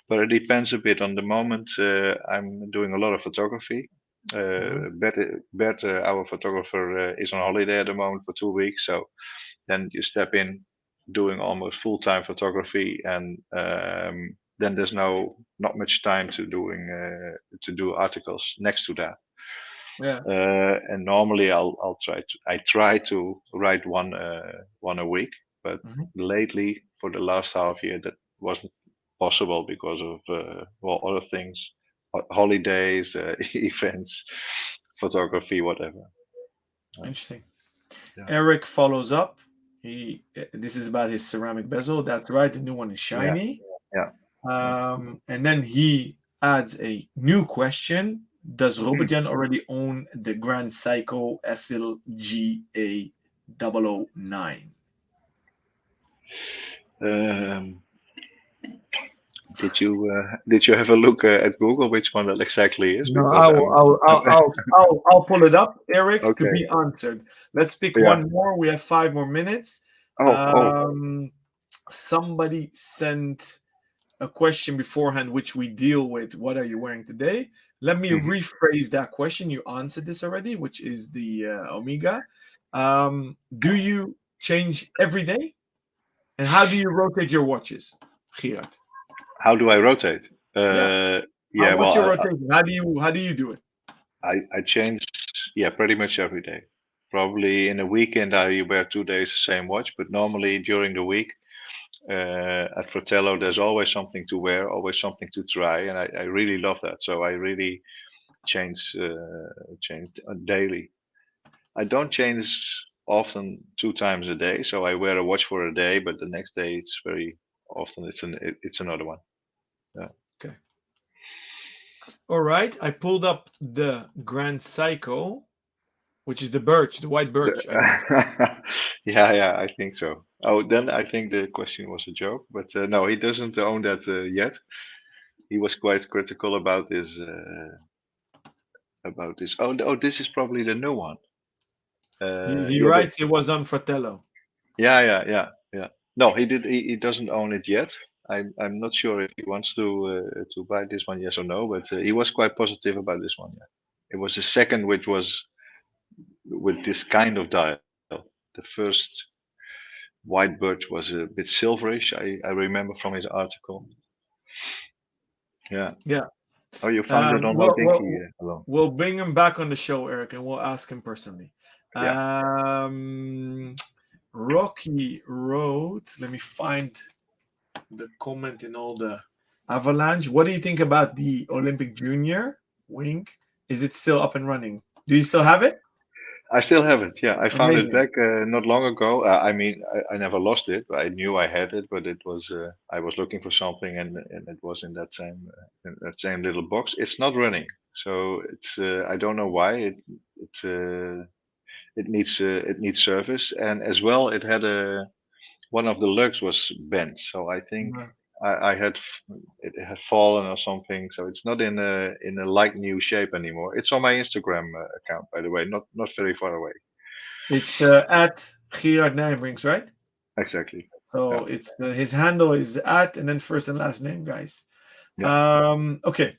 Speaker 1: But it depends a bit. On the moment, I'm doing a lot of photography. Bert, our photographer, is on holiday at the moment for 2 weeks. So then you step in doing almost full-time photography, and then there's not much time to do articles next to that.
Speaker 2: Yeah.
Speaker 1: And normally I try to write one a week, but lately for the last half year that wasn't possible because of other things, holidays, events, photography, whatever.
Speaker 2: Interesting. Yeah. Eric follows up. This is about his ceramic bezel. That's right. The new one is shiny.
Speaker 1: Yeah.
Speaker 2: And then he adds a new question. Does Robert Jan already own the Grand Seiko SLGA 009?
Speaker 1: Did you have a look at Google which one that exactly is?
Speaker 2: No, I'll pull it up, Eric, to be answered. Let's pick one more. We have 5 more minutes. Somebody sent a question beforehand, which we deal with. What are you wearing today? Let me rephrase that question. You answered this already, which is the Omega. Do you change every day? And how do you rotate your watches, Gerard?
Speaker 1: How do I rotate?
Speaker 2: What's your rotation? How do you do it?
Speaker 1: I change, yeah, pretty much every day. Probably in a weekend I wear 2 days the same watch, but normally during the week at Fratello there's always something to wear, always something to try, and I really love that. So I really change daily. I don't change often 2 times a day, so I wear a watch for a day, but the next day it's very often it's another one. Yeah.
Speaker 2: Okay. All right. I pulled up the Grand Psycho, which is the birch, the white birch, I think.
Speaker 1: Yeah, I think so. Oh, then I think the question was a joke, but no, he doesn't own that yet. He was quite critical about this. Oh, this is probably the new one.
Speaker 2: He
Speaker 1: Yeah,
Speaker 2: writes it was on Fratello.
Speaker 1: yeah. No, he did. He doesn't own it yet. I'm not sure if he wants to buy this one, yes or no. But he was quite positive about this one. Yeah, it was the second which was with this kind of dial. The first white birch was a bit silverish. I remember from his article. Yeah.
Speaker 2: Yeah.
Speaker 1: Oh, you found it on Hodinkee alone.
Speaker 2: We'll bring him back on the show, Eric, and we'll ask him personally.
Speaker 1: Yeah.
Speaker 2: Rocky Road. Let me find the comment in all the avalanche. What do you think about the Olympic Junior Wink? Is it still up and running? Do you still have it?
Speaker 1: I still have it. Yeah, I found it
Speaker 2: Amazing.
Speaker 1: back not long ago. I mean, I never lost it. I knew I had it, but it was I was looking for something, and it was in that same little box. It's not running, so it's I don't know why. It needs service, and as well, it had a one of the lugs was bent, so I think
Speaker 2: Yeah.
Speaker 1: I had it had fallen or something. So it's not in a like new shape anymore. It's on my Instagram account, by the way, not very far away.
Speaker 2: It's at Gerard Nijenbrinks, right?
Speaker 1: Exactly.
Speaker 2: So
Speaker 1: Yeah.
Speaker 2: it's his handle is at and then first and last name, guys.
Speaker 1: Yeah.
Speaker 2: Okay,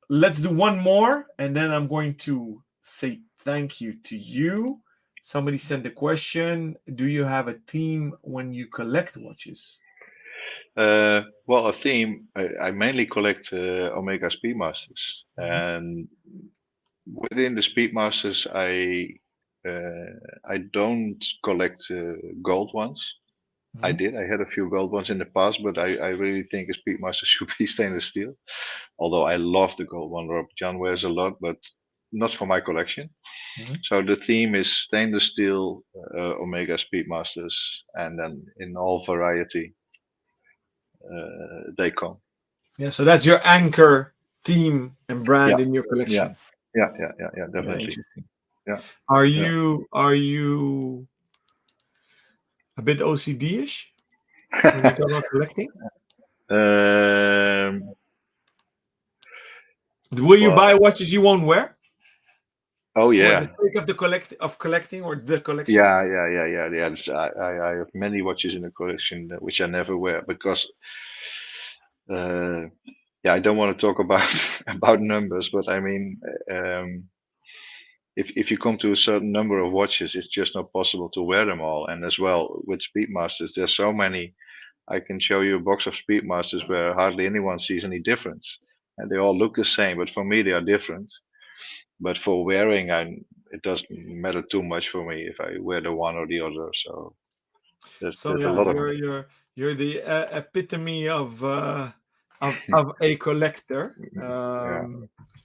Speaker 2: let's do one more, and then I'm going to say thank you to you. Somebody sent a question. Do you have a theme when you collect watches?
Speaker 1: Well, a theme. I mainly collect Omega Speedmasters, and within the Speedmasters, I don't collect gold ones. I did. I had a few gold ones in the past, but I really think a Speedmaster should be stainless steel. Although I love the gold one Robert Jan wears a lot, but not for my collection.
Speaker 2: Mhm.
Speaker 1: So the theme is stainless steel Omega Speedmasters, and then in all variety they come.
Speaker 2: Yeah, so that's your anchor theme and brand
Speaker 1: Yeah,
Speaker 2: in your
Speaker 1: yeah,
Speaker 2: collection.
Speaker 1: yeah,
Speaker 2: Yeah,
Speaker 1: definitely.
Speaker 2: interesting.
Speaker 1: Yeah,
Speaker 2: Are
Speaker 1: yeah.
Speaker 2: you a bit OCD-ish when you talk about collecting?
Speaker 1: Um,
Speaker 2: Will you
Speaker 1: well,
Speaker 2: buy watches you won't wear
Speaker 1: oh
Speaker 2: for the
Speaker 1: yeah,
Speaker 2: sake of collecting or the collection?
Speaker 1: yeah. I have many watches in the collection which I never wear because, uh, yeah, I don't want to talk about about numbers, but I mean, um, if you come to a certain number of watches, it's just not possible to wear them all. And as well with Speedmasters, there's so many. I can show you a box of Speedmasters where hardly anyone sees any difference, and they all look the same, but for me they are different. But for wearing, it doesn't matter too much for me if I wear the one or the other. So
Speaker 2: So
Speaker 1: there's a
Speaker 2: yeah,
Speaker 1: lot of them.
Speaker 2: you're the epitome of a collector.
Speaker 1: Yeah.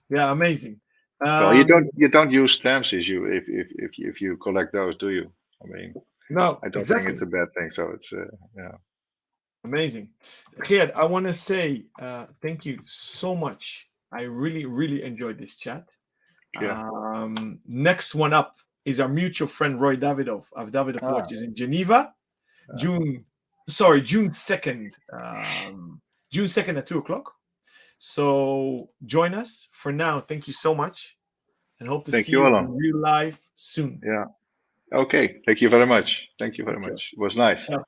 Speaker 2: Yeah, amazing.
Speaker 1: Well,
Speaker 2: Um,
Speaker 1: you don't use stamps if you collect those, do you? I mean,
Speaker 2: no,
Speaker 1: I don't think it's
Speaker 2: exactly.
Speaker 1: a bad thing. So it's yeah.
Speaker 2: Amazing. Geert, I want to say thank you so much. I really, really enjoyed this chat.
Speaker 1: Yeah.
Speaker 2: Next one up is our mutual friend Roy Davidov of Davidov
Speaker 1: Ah,
Speaker 2: Watches in Geneva,
Speaker 1: yeah.
Speaker 2: June 2nd, June 2nd at 2 o'clock. So join us. For now, thank you so much and hope to
Speaker 1: Thank
Speaker 2: see
Speaker 1: you,
Speaker 2: you
Speaker 1: Alan.
Speaker 2: in real life soon.
Speaker 1: Yeah. Okay. Thank you very much. Thank you very
Speaker 2: Okay.
Speaker 1: much. It was nice.
Speaker 2: Ciao.